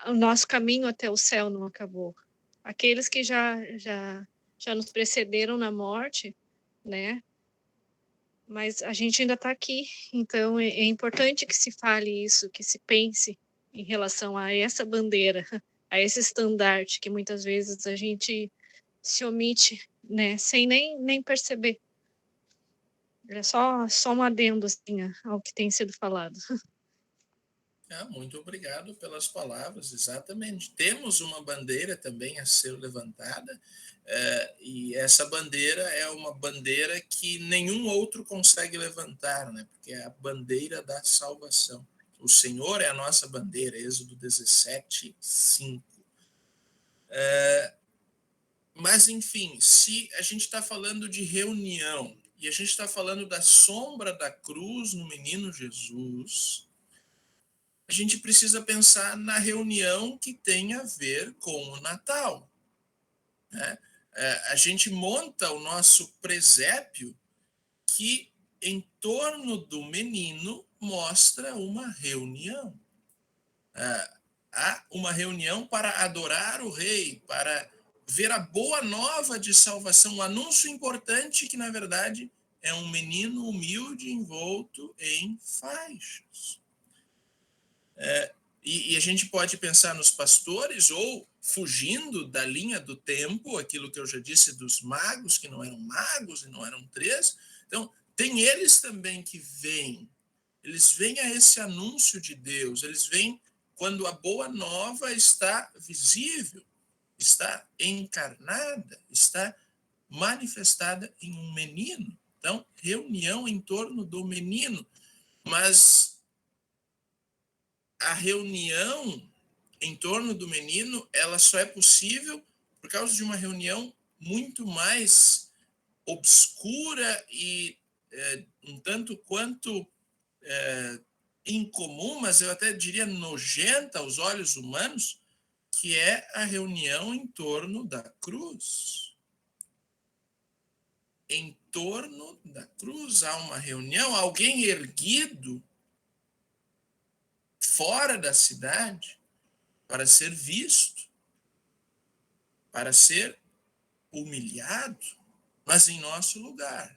O nosso caminho até o céu não acabou. Aqueles que já nos precederam na morte, né? Mas a gente ainda está aqui, então é importante que se fale isso, que se pense em relação a essa bandeira, a esse estandarte que muitas vezes a gente se omite, né, sem nem perceber. É só um adendo assim, ao que tem sido falado. Muito obrigado pelas palavras, exatamente. Temos uma bandeira também a ser levantada, e essa bandeira é uma bandeira que nenhum outro consegue levantar, né? Porque é a bandeira da salvação. O Senhor é a nossa bandeira, Êxodo 17, 5. Mas, enfim, se a gente está falando de reunião e a gente está falando da sombra da cruz no menino Jesus, a gente precisa pensar na reunião que tem a ver com o Natal, né? A gente monta o nosso presépio que, em torno do menino, mostra uma reunião. Há uma reunião para adorar o rei, para ver a boa nova de salvação, um anúncio importante que, na verdade, é um menino humilde envolto em faixas. E a gente pode pensar nos pastores, ou fugindo da linha do tempo, aquilo que eu já disse dos magos, que não eram magos e não eram 3. Então, tem eles também que vêm. Eles vêm a esse anúncio de Deus, eles vêm quando a boa nova está visível, está encarnada, está manifestada em um menino. Então, reunião em torno do menino. Mas a reunião em torno do menino, ela só é possível por causa de uma reunião muito mais obscura e um tanto quanto incomum, mas eu até diria nojenta aos olhos humanos, que é a reunião em torno da cruz. Em torno da cruz há uma reunião, alguém erguido fora da cidade para ser visto, para ser humilhado, mas em nosso lugar,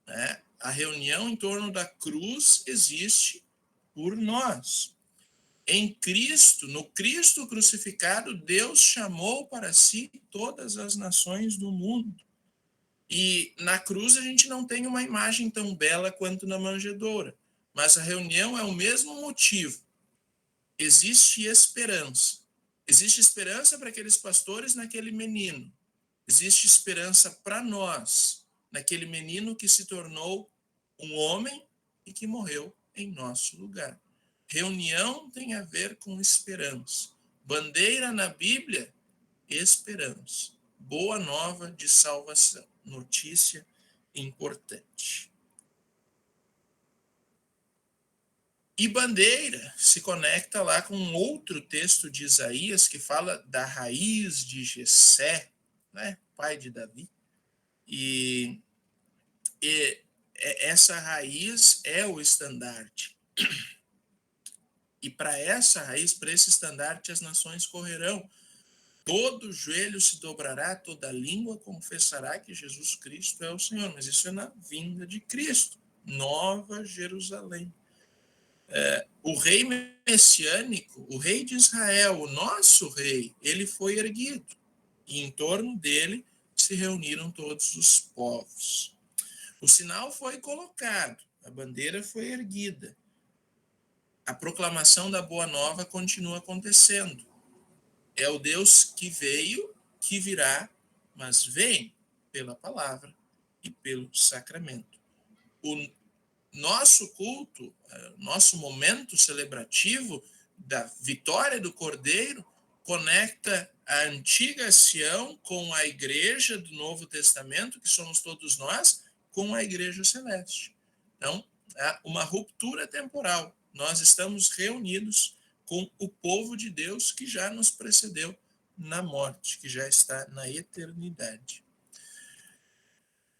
né? A reunião em torno da cruz existe por nós. Em Cristo, no Cristo crucificado, Deus chamou para si todas as nações do mundo. E na cruz a gente não tem uma imagem tão bela quanto na manjedoura, mas a reunião é o mesmo motivo. Existe esperança. Existe esperança para aqueles pastores naquele menino. Existe esperança para nós, naquele menino que se tornou um homem e que morreu em nosso lugar. Reunião tem a ver com esperança. Bandeira na Bíblia, esperança. Boa nova de salvação. Notícia importante. E bandeira se conecta lá com um outro texto de Isaías que fala da raiz de Jessé, né, pai de Davi. E essa raiz é o estandarte. E para essa raiz, para esse estandarte, as nações correrão. Todo joelho se dobrará, toda língua confessará que Jesus Cristo é o Senhor. Mas isso é na vinda de Cristo. Nova Jerusalém. O rei messiânico, o rei de Israel, o nosso rei, ele foi erguido. E em torno dele se reuniram todos os povos. O sinal foi colocado, a bandeira foi erguida. A proclamação da Boa Nova continua acontecendo. É o Deus que veio, que virá, mas vem pela palavra e pelo sacramento. O nosso culto, nosso momento celebrativo da vitória do Cordeiro conecta a antiga Sião com a igreja do Novo Testamento, que somos todos nós, com a igreja celeste. Então, há uma ruptura temporal. Nós estamos reunidos com o povo de Deus que já nos precedeu na morte, que já está na eternidade.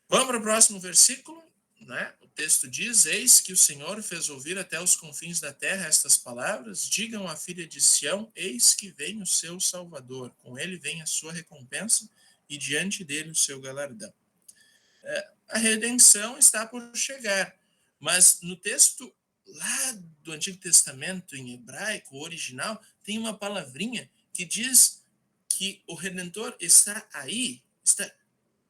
Vamos para o próximo versículo, né? O texto diz: eis que o Senhor fez ouvir até os confins da terra estas palavras, digam à filha de Sião, eis que vem o seu Salvador, com ele vem a sua recompensa e diante dele o seu galardão. A redenção está por chegar, mas no texto lá do Antigo Testamento, em hebraico, original, tem uma palavrinha que diz que o Redentor está aí, está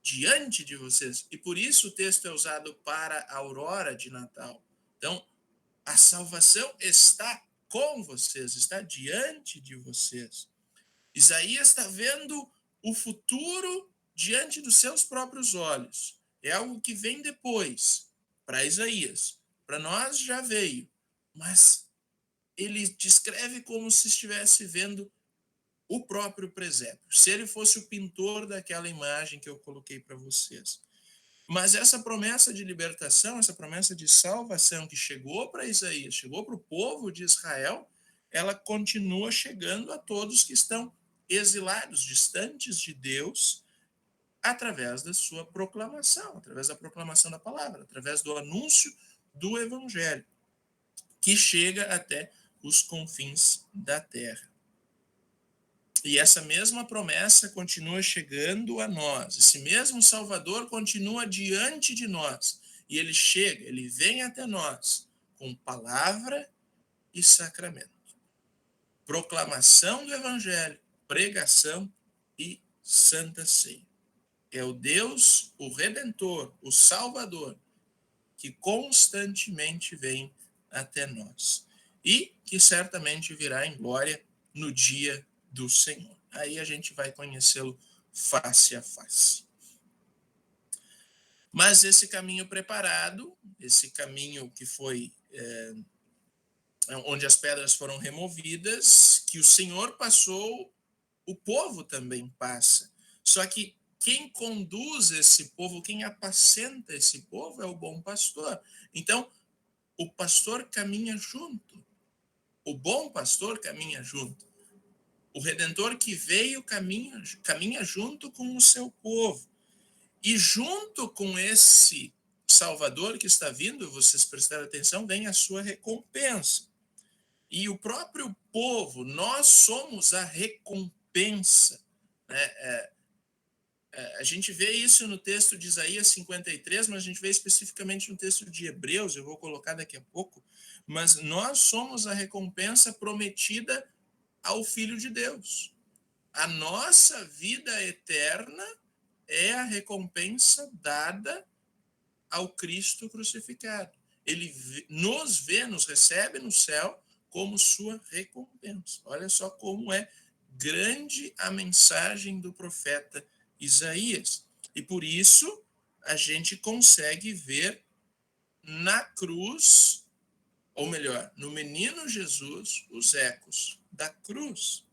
diante de vocês. E por isso o texto é usado para a aurora de Natal. Então, a salvação está com vocês, está diante de vocês. Isaías está vendo o futuro diante dos seus próprios olhos. É algo que vem depois, para Isaías. Para nós já veio, mas ele descreve como se estivesse vendo o próprio presépio, se ele fosse o pintor daquela imagem que eu coloquei para vocês. Mas essa promessa de libertação, essa promessa de salvação que chegou para Isaías, chegou para o povo de Israel, ela continua chegando a todos que estão exilados, distantes de Deus, através da sua proclamação, através da proclamação da palavra, através do anúncio do evangelho, que chega até os confins da terra. E essa mesma promessa continua chegando a nós. Esse mesmo Salvador continua diante de nós. E ele chega, ele vem até nós com palavra e sacramento. Proclamação do evangelho, pregação e santa ceia. É o Deus, o Redentor, o Salvador, que constantemente vem até nós. E que certamente virá em glória no dia do Senhor. Aí a gente vai conhecê-lo face a face. Mas esse caminho preparado, esse caminho que foi onde as pedras foram removidas, que o Senhor passou, o povo também passa. Só que quem conduz esse povo, quem apacenta esse povo é o bom pastor. Então, o pastor caminha junto. O bom pastor caminha junto. O Redentor que veio caminha junto com o seu povo. E junto com esse Salvador que está vindo, vocês prestaram atenção, vem a sua recompensa. E o próprio povo, nós somos a recompensa, né? A gente vê isso no texto de Isaías 53, mas a gente vê especificamente no texto de Hebreus, eu vou colocar daqui a pouco, mas nós somos a recompensa prometida ao Filho de Deus. A nossa vida eterna é a recompensa dada ao Cristo crucificado. Ele nos recebe no céu como sua recompensa. Olha só como é grande a mensagem do profeta Isaías. E por isso a gente consegue ver na cruz, ou melhor, no menino Jesus, os ecos da cruz.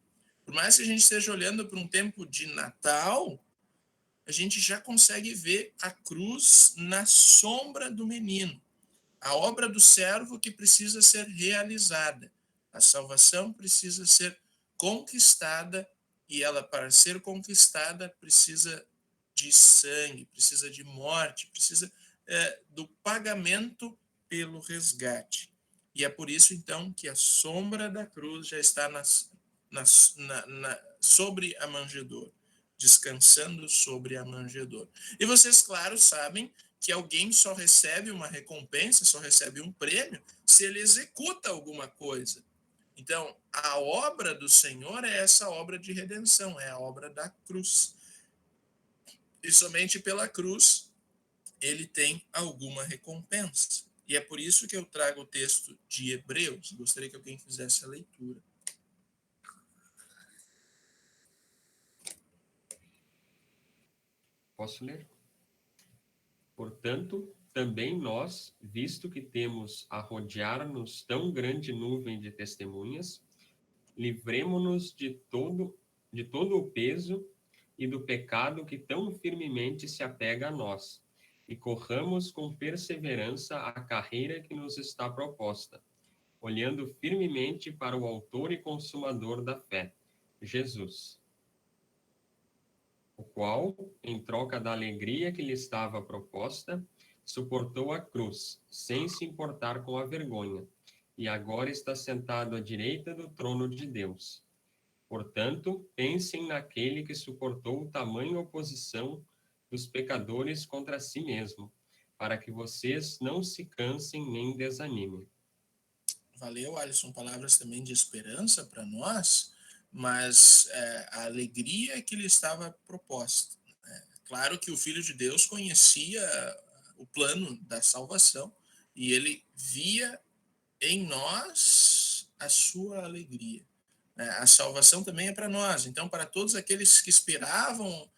Por mais que a gente esteja olhando para um tempo de Natal, a gente já consegue ver a cruz na sombra do menino. A obra do servo que precisa ser realizada. A salvação precisa ser conquistada, e ela, para ser conquistada, precisa de sangue, precisa de morte, precisa do pagamento pelo resgate. E é por isso, então, que a sombra da cruz já está sobre a manjedoura, descansando sobre a manjedoura. E vocês, claro, sabem que alguém só recebe uma recompensa, só recebe um prêmio, se ele executa alguma coisa. Então, a obra do Senhor é essa obra de redenção, é a obra da cruz. E somente pela cruz ele tem alguma recompensa. E é por isso que eu trago o texto de Hebreus. Gostaria que alguém fizesse a leitura. Posso ler? Portanto, também nós, visto que temos a rodear-nos tão grande nuvem de testemunhas, livremo-nos de todo o peso e do pecado que tão firmemente se apega a nós, e corramos com perseverança a carreira que nos está proposta, olhando firmemente para o autor e consumador da fé, Jesus, o qual, em troca da alegria que lhe estava proposta, suportou a cruz, sem se importar com a vergonha, e agora está sentado à direita do trono de Deus. Portanto, pensem naquele que suportou tamanha oposição dos pecadores contra si mesmo, para que vocês não se cansem nem desanimem. Valeu, Alisson. Palavras também de esperança para nós, mas a alegria que lhe estava proposta. Claro que o Filho de Deus conhecia o plano da salvação e ele via em nós a sua alegria. A salvação também é para nós. Então, para todos aqueles que esperavam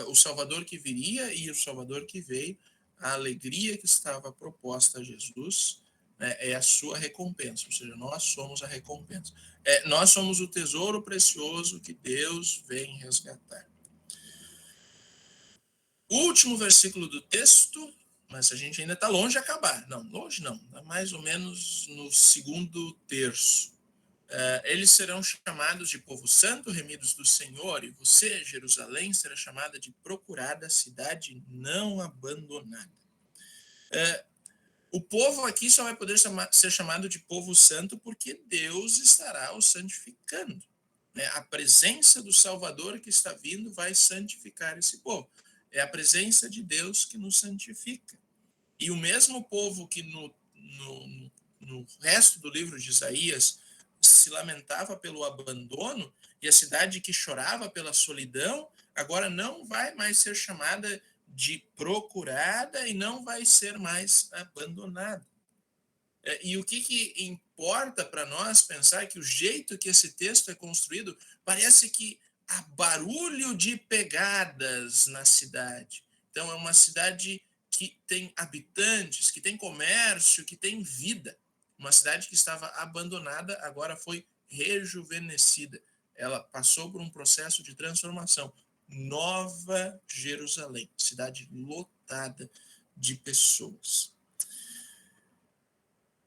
o Salvador que viria e o Salvador que veio, a alegria que estava proposta a Jesus é a sua recompensa. Ou seja, nós somos a recompensa. Nós somos o tesouro precioso que Deus vem resgatar. O último versículo do texto, mas a gente ainda está longe de acabar. Não, longe não. Está mais ou menos no segundo terço. Eles serão chamados de povo santo, remidos do Senhor, e você, Jerusalém, será chamada de procurada cidade não abandonada. O povo aqui só vai poder ser chamado de povo santo porque Deus estará o santificando. A presença do Salvador que está vindo vai santificar esse povo. É a presença de Deus que nos santifica. E o mesmo povo que no resto do livro de Isaías se lamentava pelo abandono, e a cidade que chorava pela solidão, agora não vai mais ser chamada de procurada e não vai ser mais abandonada. E o que importa para nós pensar que o jeito que esse texto é construído, parece que há barulho de pegadas na cidade. Então é uma cidade que tem habitantes, que tem comércio, que tem vida. Uma cidade que estava abandonada, agora foi rejuvenescida. Ela passou por um processo de transformação. Nova Jerusalém, cidade lotada de pessoas.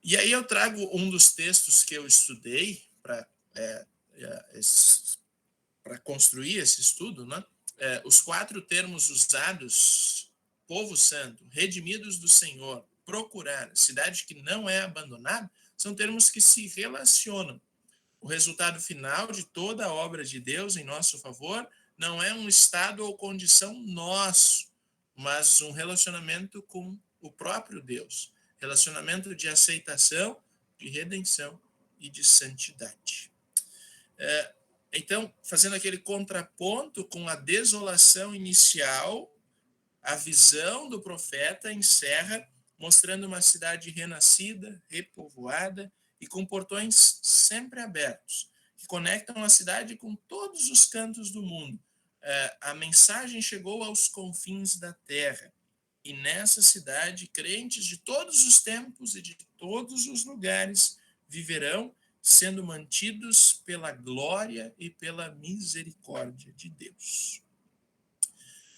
E aí eu trago um dos textos que eu estudei para construir esse estudo, né? Os 4 termos usados: povo santo, redimidos do Senhor, procurar, cidade que não é abandonada, são termos que se relacionam. O resultado final de toda a obra de Deus em nosso favor não é um estado ou condição nosso, mas um relacionamento com o próprio Deus. Relacionamento de aceitação, de redenção e de santidade. Então, fazendo aquele contraponto com a desolação inicial, a visão do profeta encerra mostrando uma cidade renascida, repovoada e com portões sempre abertos, que conectam a cidade com todos os cantos do mundo. A mensagem chegou aos confins da terra, e nessa cidade, crentes de todos os tempos e de todos os lugares viverão, sendo mantidos pela glória e pela misericórdia de Deus.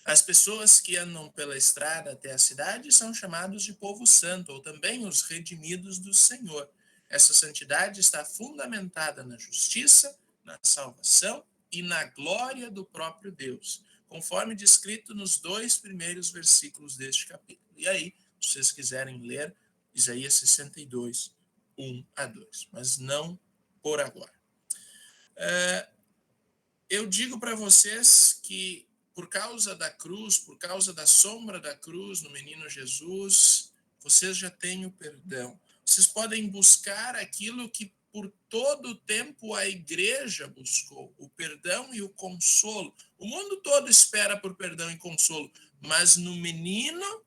As pessoas que andam pela estrada até a cidade são chamados de povo santo, ou também os redimidos do Senhor. Essa santidade está fundamentada na justiça, na salvação e na glória do próprio Deus, conforme descrito nos 2 primeiros versículos deste capítulo. E aí, se vocês quiserem ler Isaías 62, 1 a 2, mas não por agora. Eu digo para vocês que por causa da cruz, por causa da sombra da cruz no menino Jesus, vocês já têm o perdão. Vocês podem buscar aquilo que por todo o tempo a igreja buscou, o perdão e o consolo. O mundo todo espera por perdão e consolo, mas no menino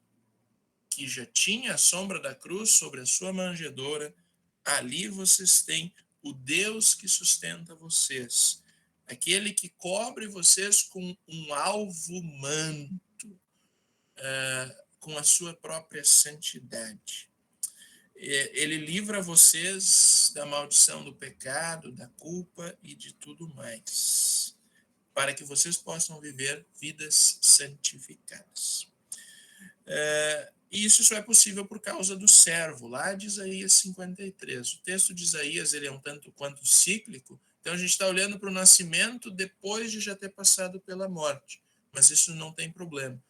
que já tinha a sombra da cruz sobre a sua manjedoura, ali vocês têm o Deus que sustenta vocês, aquele que cobre vocês com um alvo manto, com a sua própria santidade. Ele livra vocês da maldição do pecado, da culpa e de tudo mais, para que vocês possam viver vidas santificadas. E isso só é possível por causa do servo, lá de Isaías 53. O texto de Isaías ele é um tanto quanto cíclico, então a gente está olhando para o nascimento depois de já ter passado pela morte, mas isso não tem problema.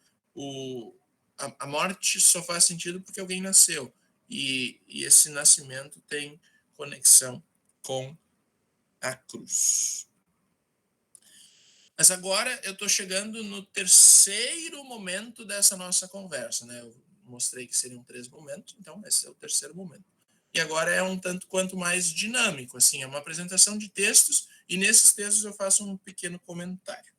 A morte só faz sentido porque alguém nasceu, e esse nascimento tem conexão com a cruz. Mas agora eu estou chegando no terceiro momento dessa nossa conversa, né? Eu mostrei que seriam 3 momentos, então esse é o terceiro momento. E agora é um tanto quanto mais dinâmico, assim, é uma apresentação de textos, e nesses textos eu faço um pequeno comentário.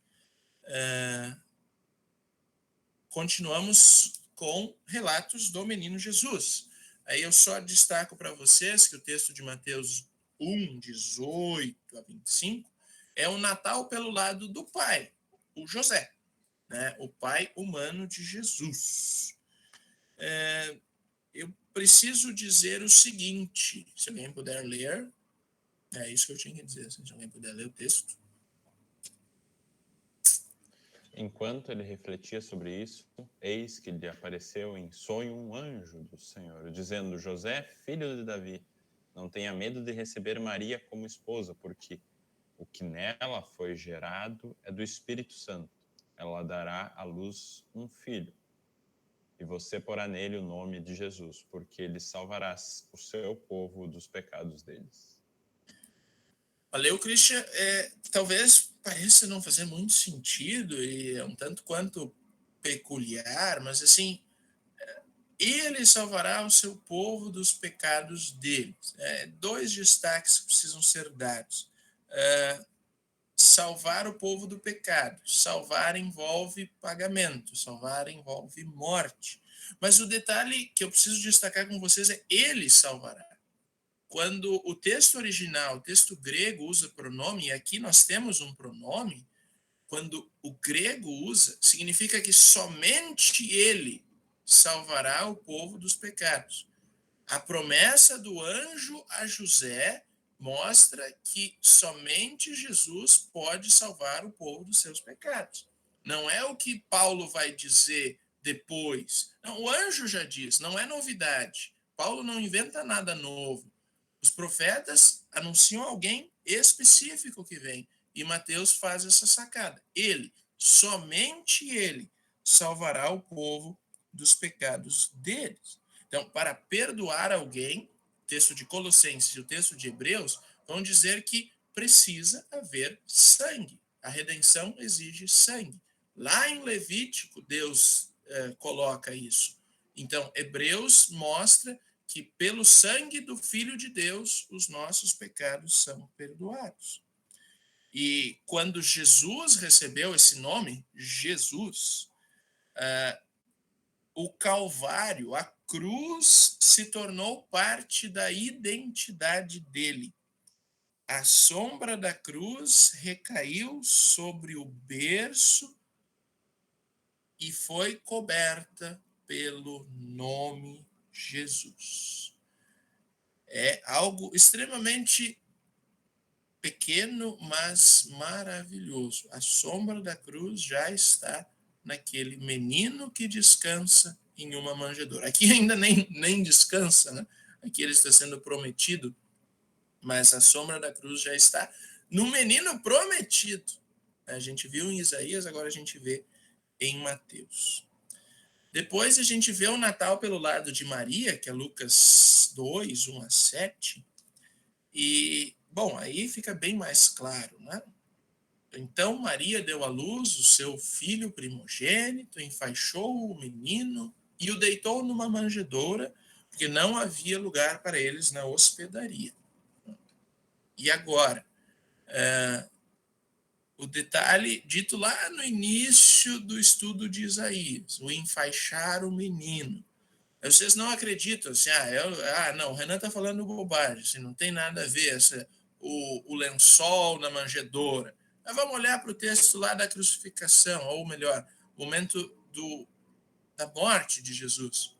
Continuamos com relatos do menino Jesus. Aí eu só destaco para vocês que o texto de Mateus 1, 18 a 25, é o Natal pelo lado do pai, o José, né? O pai humano de Jesus. Eu preciso dizer o seguinte, se alguém puder ler, é isso que eu tinha que dizer, se alguém puder ler o texto. Enquanto ele refletia sobre isso, eis que lhe apareceu em sonho um anjo do Senhor, dizendo: José, filho de Davi, não tenha medo de receber Maria como esposa, porque o que nela foi gerado é do Espírito Santo. Ela dará à luz um filho, e você porá nele o nome de Jesus, porque ele salvará o seu povo dos pecados deles. Valeu, Christian. Talvez pareça não fazer muito sentido e é um tanto quanto peculiar, mas assim, ele salvará o seu povo dos pecados deles. 2 destaques que precisam ser dados. Salvar o povo do pecado. Salvar envolve pagamento, salvar envolve morte. Mas o detalhe que eu preciso destacar com vocês é ele salvará. Quando o texto original, o texto grego usa pronome, e aqui nós temos um pronome, quando o grego usa, significa que somente ele salvará o povo dos pecados. A promessa do anjo a José mostra que somente Jesus pode salvar o povo dos seus pecados. Não é o que Paulo vai dizer depois. Não, o anjo já diz, não é novidade. Paulo não inventa nada novo. Os profetas anunciam alguém específico que vem, e Mateus faz essa sacada. Ele, somente ele, salvará o povo dos pecados deles. Então, para perdoar alguém, texto de Colossenses e o texto de Hebreus vão dizer que precisa haver sangue. A redenção exige sangue. Lá em Levítico, Deus coloca isso. Então, Hebreus mostra que pelo sangue do Filho de Deus, os nossos pecados são perdoados. E quando Jesus recebeu esse nome, Jesus, o Calvário, a cruz, se tornou parte da identidade dele. A sombra da cruz recaiu sobre o berço e foi coberta pelo nome Jesus. É algo extremamente pequeno, mas maravilhoso. A sombra da cruz já está naquele menino que descansa em uma manjedoura. Aqui ainda nem descansa, né? Aqui ele está sendo prometido, mas a sombra da cruz já está no menino prometido. A gente viu em Isaías, agora a gente vê em Mateus. Depois a gente vê o Natal pelo lado de Maria, que é Lucas 2, 1 a 7. E, bom, aí fica bem mais claro, né? Então Maria deu à luz o seu filho primogênito, enfaixou o menino e o deitou numa manjedoura, porque não havia lugar para eles na hospedaria. E agora, o detalhe dito lá no início do estudo de Isaías, o enfaixar o menino. Vocês não acreditam, assim, não, o Renan está falando bobagem, assim, não tem nada a ver o lençol na manjedoura. Mas vamos olhar para o texto lá da crucificação, ou melhor, o momento da morte de Jesus.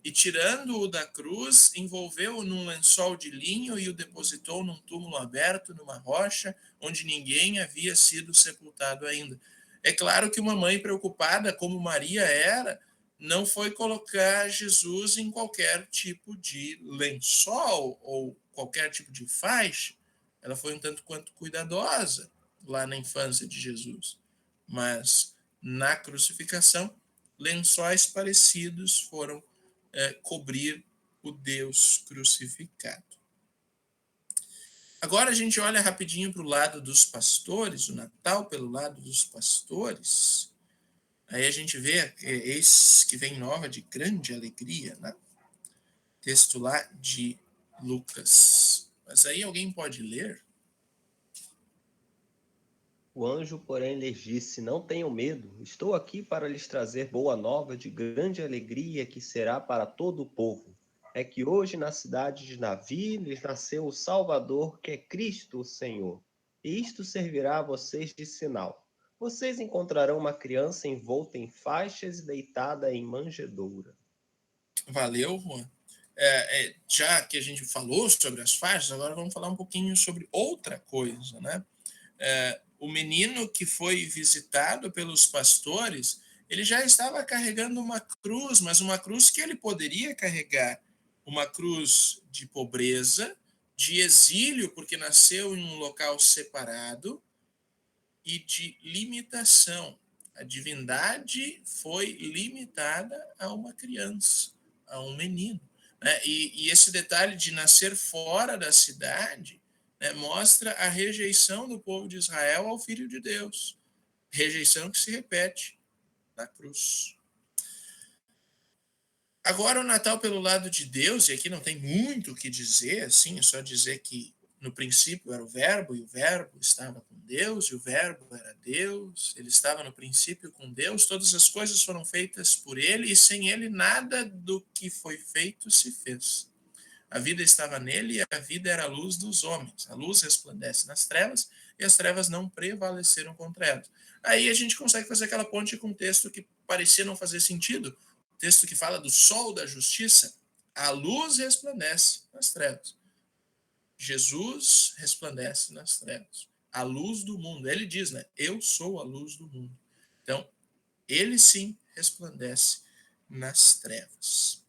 E tirando-o da cruz, envolveu-o num lençol de linho e o depositou num túmulo aberto, numa rocha, onde ninguém havia sido sepultado ainda. É claro que uma mãe preocupada, como Maria era, não foi colocar Jesus em qualquer tipo de lençol ou qualquer tipo de faixa. Ela foi um tanto quanto cuidadosa lá na infância de Jesus. Mas na crucificação, lençóis parecidos foram cobrir o Deus crucificado. Agora a gente olha rapidinho para o lado dos pastores, o Natal pelo lado dos pastores. Aí a gente vê eis que vem nova de grande alegria, né? Texto lá de Lucas. Mas aí alguém pode ler? O anjo, porém, lhes disse: Não tenham medo, estou aqui para lhes trazer boa nova de grande alegria que será para todo o povo. É que hoje na cidade de Davi lhes nasceu o Salvador, que é Cristo o Senhor. E isto servirá a vocês de sinal. Vocês encontrarão uma criança envolta em faixas e deitada em manjedoura. Valeu, Juan. Já que a gente falou sobre as faixas, agora vamos falar um pouquinho sobre outra coisa, né? O menino que foi visitado pelos pastores, ele já estava carregando uma cruz, mas uma cruz que ele poderia carregar, uma cruz de pobreza, de exílio, porque nasceu em um local separado, e de limitação. A divindade foi limitada a uma criança, a um menino. Né? E esse detalhe de nascer fora da cidade, né, mostra a rejeição do povo de Israel ao Filho de Deus. Rejeição que se repete na cruz. Agora o Natal pelo lado de Deus, e aqui não tem muito o que dizer, assim, é só dizer que no princípio era o Verbo, e o Verbo estava com Deus, e o Verbo era Deus, ele estava no princípio com Deus, todas as coisas foram feitas por ele, e sem ele nada do que foi feito se fez. A vida estava nele, e a vida era a luz dos homens. A luz resplandece nas trevas, e as trevas não prevaleceram contra elas. Aí a gente consegue fazer aquela ponte com um texto que parecia não fazer sentido, o texto que fala do sol da justiça. A luz resplandece nas trevas. Jesus resplandece nas trevas. A luz do mundo. Ele diz, né? Eu sou a luz do mundo. Então, ele sim resplandece nas trevas.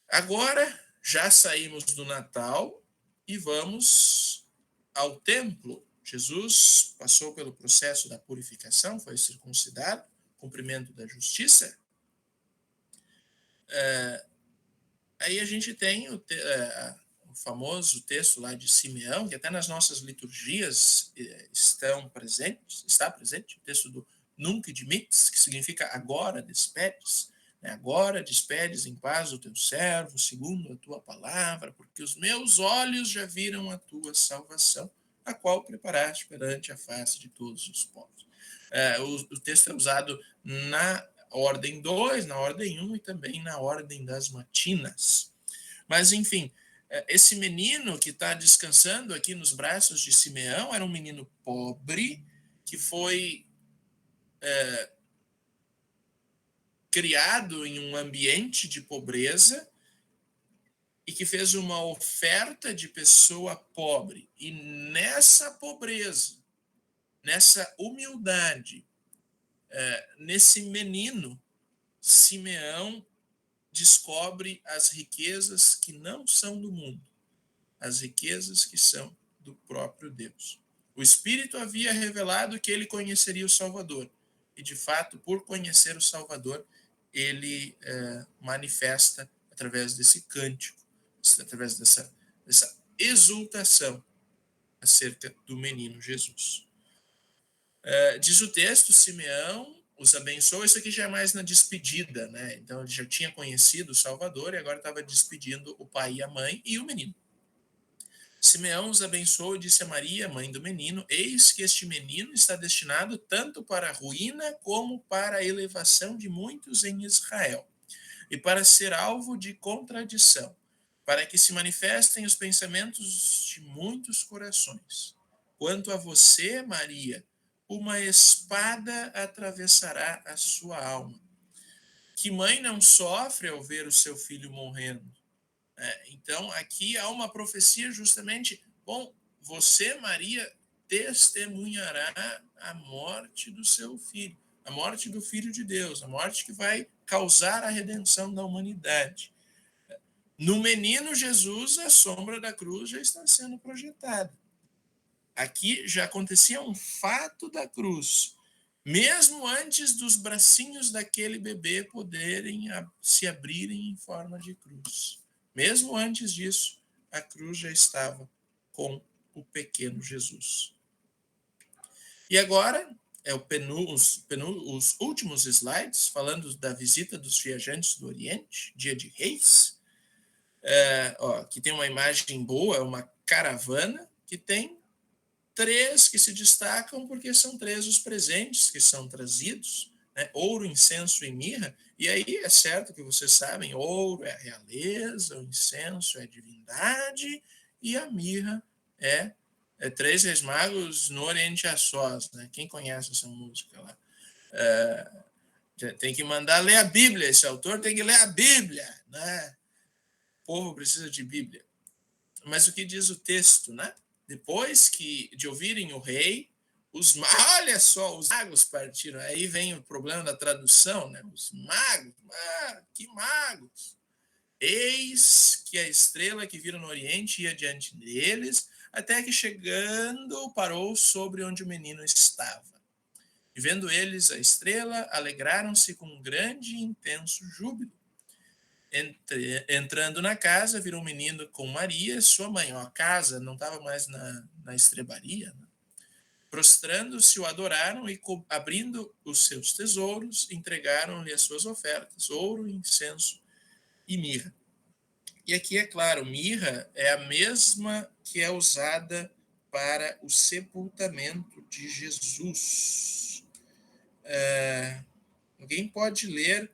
Agora, já saímos do Natal e vamos ao templo. Jesus passou pelo processo da purificação, foi circuncidado, cumprimento da justiça. Aí a gente tem o famoso texto lá de Simeão, que até nas nossas liturgias está presente, o texto do Nunc Dimittis, que significa agora despedes, né? Agora despedes em paz o teu servo, segundo a tua palavra, porque os meus olhos já viram a tua salvação, a qual preparaste perante a face de todos os povos. O texto é usado na ordem 2, na ordem 1 e também na ordem das matinas. Mas, enfim, esse menino que está descansando aqui nos braços de Simeão era um menino pobre que foi criado em um ambiente de pobreza e que fez uma oferta de pessoa pobre. E nessa pobreza, nessa humildade, nesse menino, Simeão descobre as riquezas que não são do mundo, as riquezas que são do próprio Deus. O Espírito havia revelado que ele conheceria o Salvador, e de fato, por conhecer o Salvador, ele manifesta através desse cântico, através dessa exultação acerca do menino Jesus. Diz o texto, Simeão os abençoa. Isso aqui já é mais na despedida, né? Então ele já tinha conhecido o Salvador e agora estava despedindo o pai e a mãe e o menino. Simeão os abençoou e disse a Maria, mãe do menino: eis que este menino está destinado tanto para a ruína como para a elevação de muitos em Israel, e para ser alvo de contradição, para que se manifestem os pensamentos de muitos corações. Quanto a você, Maria, uma espada atravessará a sua alma. Que mãe não sofre ao ver o seu filho morrendo? Então, aqui há uma profecia justamente, você, Maria, testemunhará a morte do seu filho, a morte do Filho de Deus, a morte que vai causar a redenção da humanidade. No menino Jesus, a sombra da cruz já está sendo projetada. Aqui já acontecia um fato da cruz, mesmo antes dos bracinhos daquele bebê poderem se abrirem em forma de cruz. Mesmo antes disso, a cruz já estava com o pequeno Jesus. E agora, os últimos slides, falando da visita dos viajantes do Oriente, dia de Reis. Aqui tem uma imagem boa, uma caravana que tem 3 que se destacam porque são 3 os presentes que são trazidos, né? Ouro, incenso e mirra. E aí é certo que vocês sabem, ouro é a realeza, o incenso é a divindade e a mirra é 3 reis magos no Oriente a sós, né? Quem conhece essa música lá? Tem que mandar ler a Bíblia, esse autor tem que ler a Bíblia, né? O povo precisa de Bíblia. Mas o que diz o texto, né? Depois de ouvirem o rei, olha só, os magos partiram. Aí vem o problema da tradução, né? Os magos, que magos! Eis que a estrela que viram no Oriente ia diante deles, até que chegando parou sobre onde o menino estava. E vendo eles a estrela, alegraram-se com um grande e intenso júbilo. Entrando na casa, viram um menino com Maria, sua mãe. A casa não estava mais na estrebaria, né? Prostrando-se, o adoraram e, abrindo os seus tesouros, entregaram-lhe as suas ofertas, ouro, incenso e mirra. E aqui, é claro, mirra é a mesma que é usada para o sepultamento de Jesus. Alguém pode ler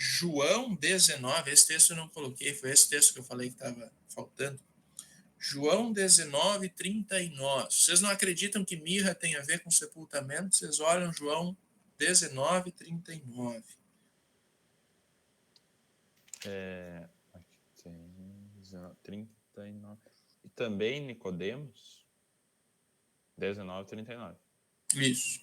João 19, esse texto eu não coloquei, foi esse texto que eu falei que estava faltando. João 19, 39. Vocês não acreditam que mirra tem a ver com sepultamento? Vocês olham João 19, 39. Aqui tem 39. E também Nicodemos, 19, 39. Isso.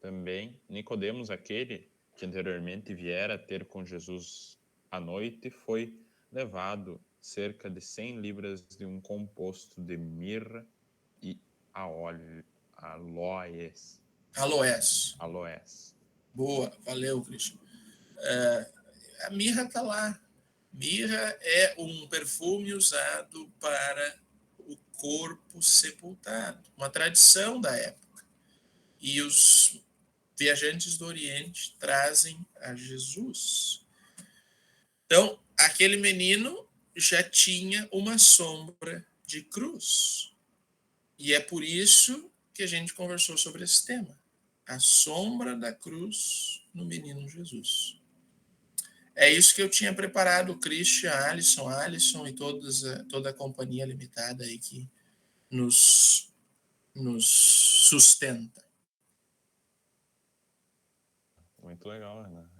Também Nicodemos, aquele que anteriormente viera ter com Jesus à noite, foi levado cerca de 100 libras de um composto de mirra e aloés. Boa, valeu, Cristian. A mirra está lá. Mirra é um perfume usado para o corpo sepultado, uma tradição da época. E os viajantes do Oriente trazem a Jesus. Então, aquele menino já tinha uma sombra de cruz. E é por isso que a gente conversou sobre esse tema. A sombra da cruz no menino Jesus. É isso que eu tinha preparado, o Christian, Alisson e toda a companhia limitada aí que nos sustenta. Muito legal, Renan.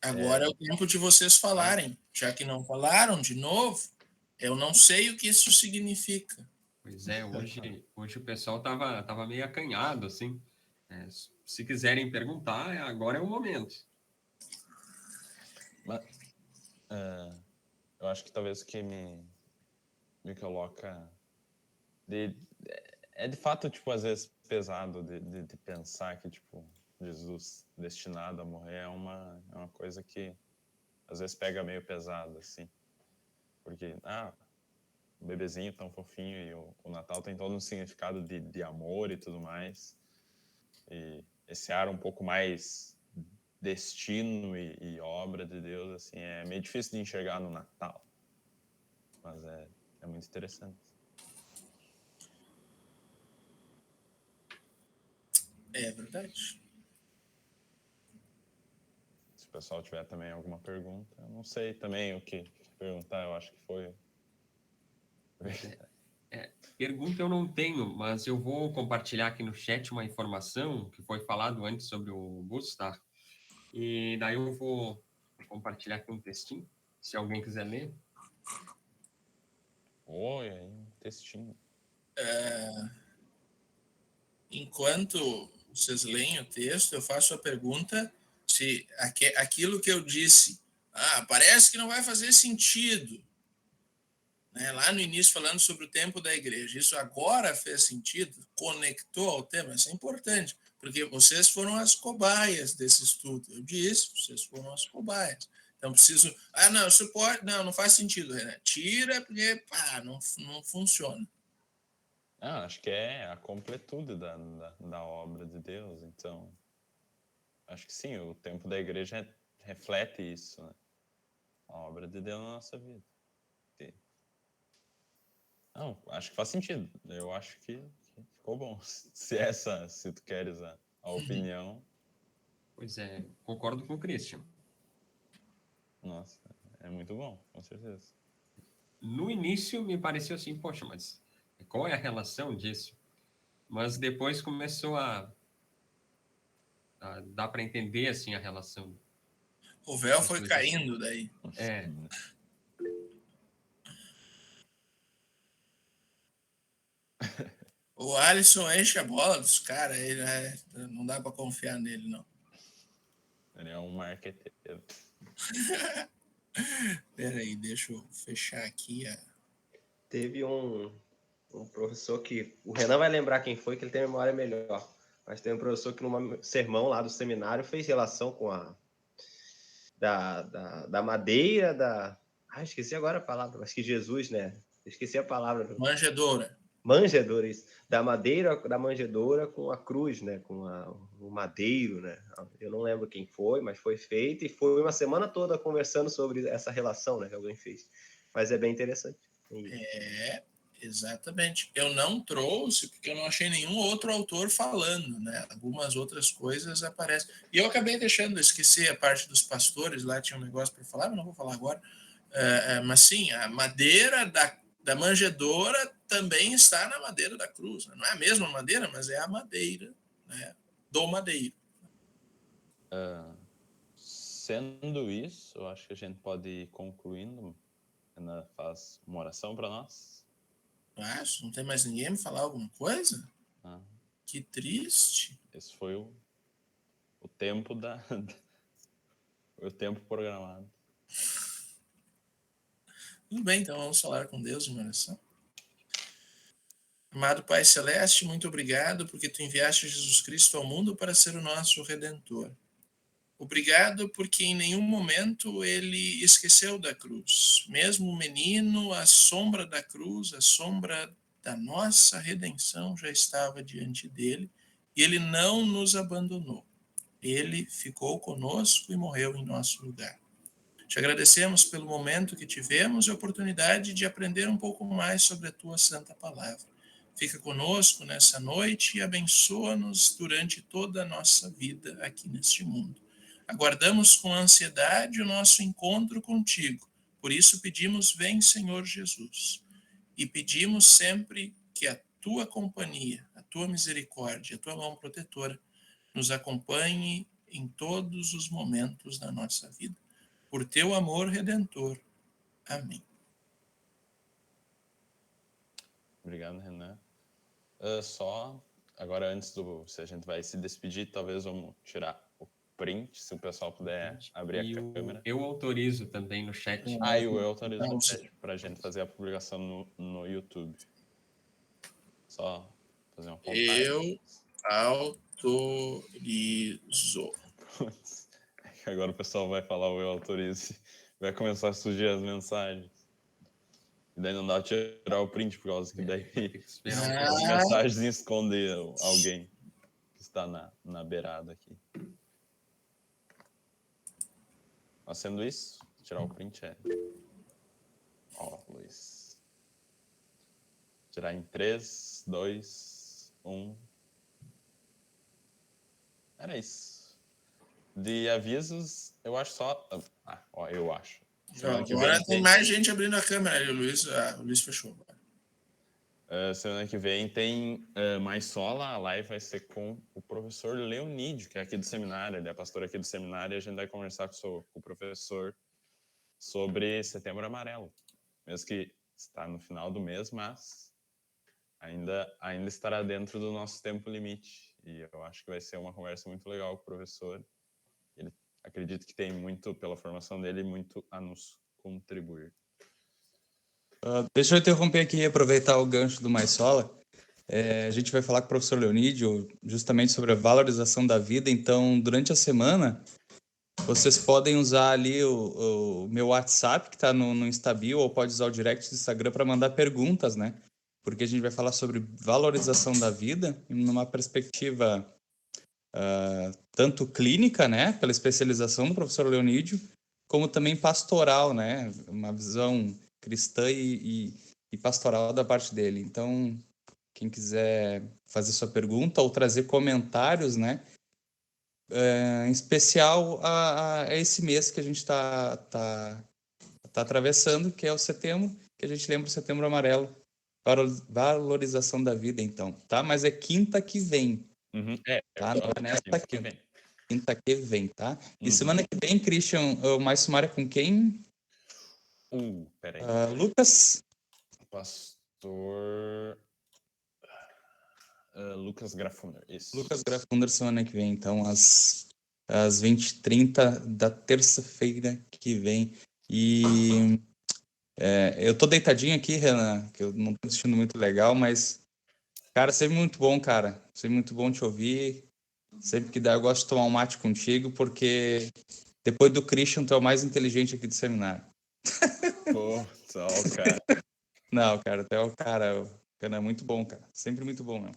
Agora é o tempo de vocês falarem. Já que não falaram de novo, eu não sei o que isso significa. Pois é, hoje o pessoal tava meio acanhado, assim. Se quiserem perguntar, agora é o momento. Mas, eu acho que talvez o que me coloca... É de fato, tipo, às vezes pesado de pensar que, tipo, Jesus destinado a morrer é uma coisa que às vezes pega meio pesado, assim. Porque, o bebezinho tão fofinho e o Natal tem todo um significado de amor e tudo mais. E esse ar um pouco mais destino e obra de Deus, assim, é meio difícil de enxergar no Natal. Mas é muito interessante. É verdade. Se o pessoal tiver também alguma pergunta, eu não sei também o que perguntar, eu acho que foi... Pergunta eu não tenho, mas eu vou compartilhar aqui no chat uma informação que foi falado antes sobre o Gustav. E daí eu vou compartilhar aqui um textinho, se alguém quiser ler. Oi, aí um textinho. Enquanto vocês leem o texto, eu faço a pergunta se aquilo que eu disse, parece que não vai fazer sentido, né? Lá no início falando sobre o tempo da igreja, isso agora fez sentido, conectou ao tema, isso é importante, porque vocês foram as cobaias desse estudo, eu disse, vocês foram as cobaias. Então preciso, não, isso pode, não faz sentido, Renan, tira, porque não funciona. Acho que é a completude da obra de Deus, então acho que sim, o tempo da igreja reflete isso, né? A obra de Deus na nossa vida. Não, acho que faz sentido. Eu acho que ficou bom. Se tu queres a opinião. Pois é, concordo com o Christian. Nossa, é muito bom, com certeza. No início me pareceu assim, poxa, mas qual é a relação disso? Mas depois começou a dar para entender assim a relação. O véu foi caindo daí. O Alisson enche a bola dos caras, não dá para confiar nele, não. Ele é um marqueteiro. Peraí, deixa eu fechar aqui. Teve um professor que... O Renan vai lembrar quem foi, que ele tem memória melhor. Mas tem um professor que, num sermão lá do seminário, fez relação com da madeira, esqueci agora a palavra, acho que Jesus, né? Esqueci a palavra. Manjedoura, isso. Da madeira, da manjedoura com a cruz, né? Com o madeiro, né? Eu não lembro quem foi, mas foi feito e foi uma semana toda conversando sobre essa relação, né? Que alguém fez. Mas é bem interessante. Exatamente. Eu não trouxe porque eu não achei nenhum outro autor falando, né? Algumas outras coisas aparecem. E eu acabei deixando, esqueci a parte dos pastores, lá tinha um negócio para falar, mas não vou falar agora. Mas sim, a madeira da manjedoura também está na madeira da cruz. Não é a mesma madeira, mas é a madeira, né, do madeiro. Sendo isso, eu acho que a gente pode ir concluindo. Ana faz uma oração para nós. Acho, não tem mais ninguém me falar alguma coisa? Que triste. Esse foi o tempo o tempo programado. Tudo bem, então vamos falar com Deus em oração. Amado Pai Celeste, muito obrigado porque tu enviaste Jesus Cristo ao mundo para ser o nosso Redentor. Obrigado porque em nenhum momento ele esqueceu da cruz. Mesmo o menino, a sombra da cruz, a sombra da nossa redenção já estava diante dele e ele não nos abandonou. Ele ficou conosco e morreu em nosso lugar. Te agradecemos pelo momento que tivemos e a oportunidade de aprender um pouco mais sobre a tua santa palavra. Fica conosco nessa noite e abençoa-nos durante toda a nossa vida aqui neste mundo. Aguardamos com ansiedade o nosso encontro contigo. Por isso pedimos, vem Senhor Jesus. E pedimos sempre que a tua companhia, a tua misericórdia, a tua mão protetora nos acompanhe em todos os momentos da nossa vida. Por teu amor redentor. Amém. Obrigado, Renan. Só, agora antes se a gente vai se despedir, talvez vamos tirar o print, se o pessoal puder abrir E a câmera. eu autorizo também no chat. E eu autorizo no chat para a gente fazer a publicação no YouTube. Só fazer uma contagem. Eu autorizo. Agora o pessoal vai falar o eu autorizo. Vai começar a surgir as mensagens. E daí não dá pra tirar o print, por causa que daí as mensagens escondem alguém que está na beirada aqui. Mas sendo isso, tirar o print Luiz. Tirar em 3, 2, 1. Era isso. De avisos, eu acho só... eu acho. Agora tem mais gente abrindo a câmera. O Luiz fechou. Semana que vem tem mais sola. A live vai ser com o professor Leonídio, que é aqui do seminário. Ele é pastor aqui do seminário e a gente vai conversar com o professor sobre Setembro Amarelo. Mesmo que está no final do mês, mas ainda estará dentro do nosso tempo limite. E eu acho que vai ser uma conversa muito legal com o professor. Ele acredito que tem muito, pela formação dele, muito a nos contribuir. Deixa eu interromper aqui e aproveitar o gancho do Mais Sola. A gente vai falar com o professor Leonídio justamente sobre a valorização da vida. Então, durante a semana, vocês podem usar ali o meu WhatsApp, que está no Instabio, ou pode usar o direct do Instagram para mandar perguntas, né? Porque a gente vai falar sobre valorização da vida numa perspectiva tanto clínica, né, pela especialização do professor Leonídio, como também pastoral, né, uma visão cristã e pastoral da parte dele. Então, quem quiser fazer sua pergunta ou trazer comentários, né, em especial a esse mês que a gente está atravessando, que é o setembro, que a gente lembra o Setembro Amarelo, valorização da vida, então, tá? Mas é quinta que vem. Tá? Não é nesta quinta que vem, tá? E semana que vem, Christian, o Mais Sumário é com quem? Peraí. Lucas? Pastor... Lucas Grafunder, isso. Lucas Grafunder semana que vem, então, às 20h30 da terça-feira que vem. E eu tô deitadinho aqui, Renan, que eu não tô assistindo muito legal, mas, cara, sempre muito bom, cara. Sempre muito bom te ouvir. Sempre que dá, eu gosto de tomar um mate contigo, porque depois do Christian, tu é o mais inteligente aqui do seminário. Pô, cara. Não, cara, tu é o cara. O cara é muito bom, cara. Sempre muito bom mesmo.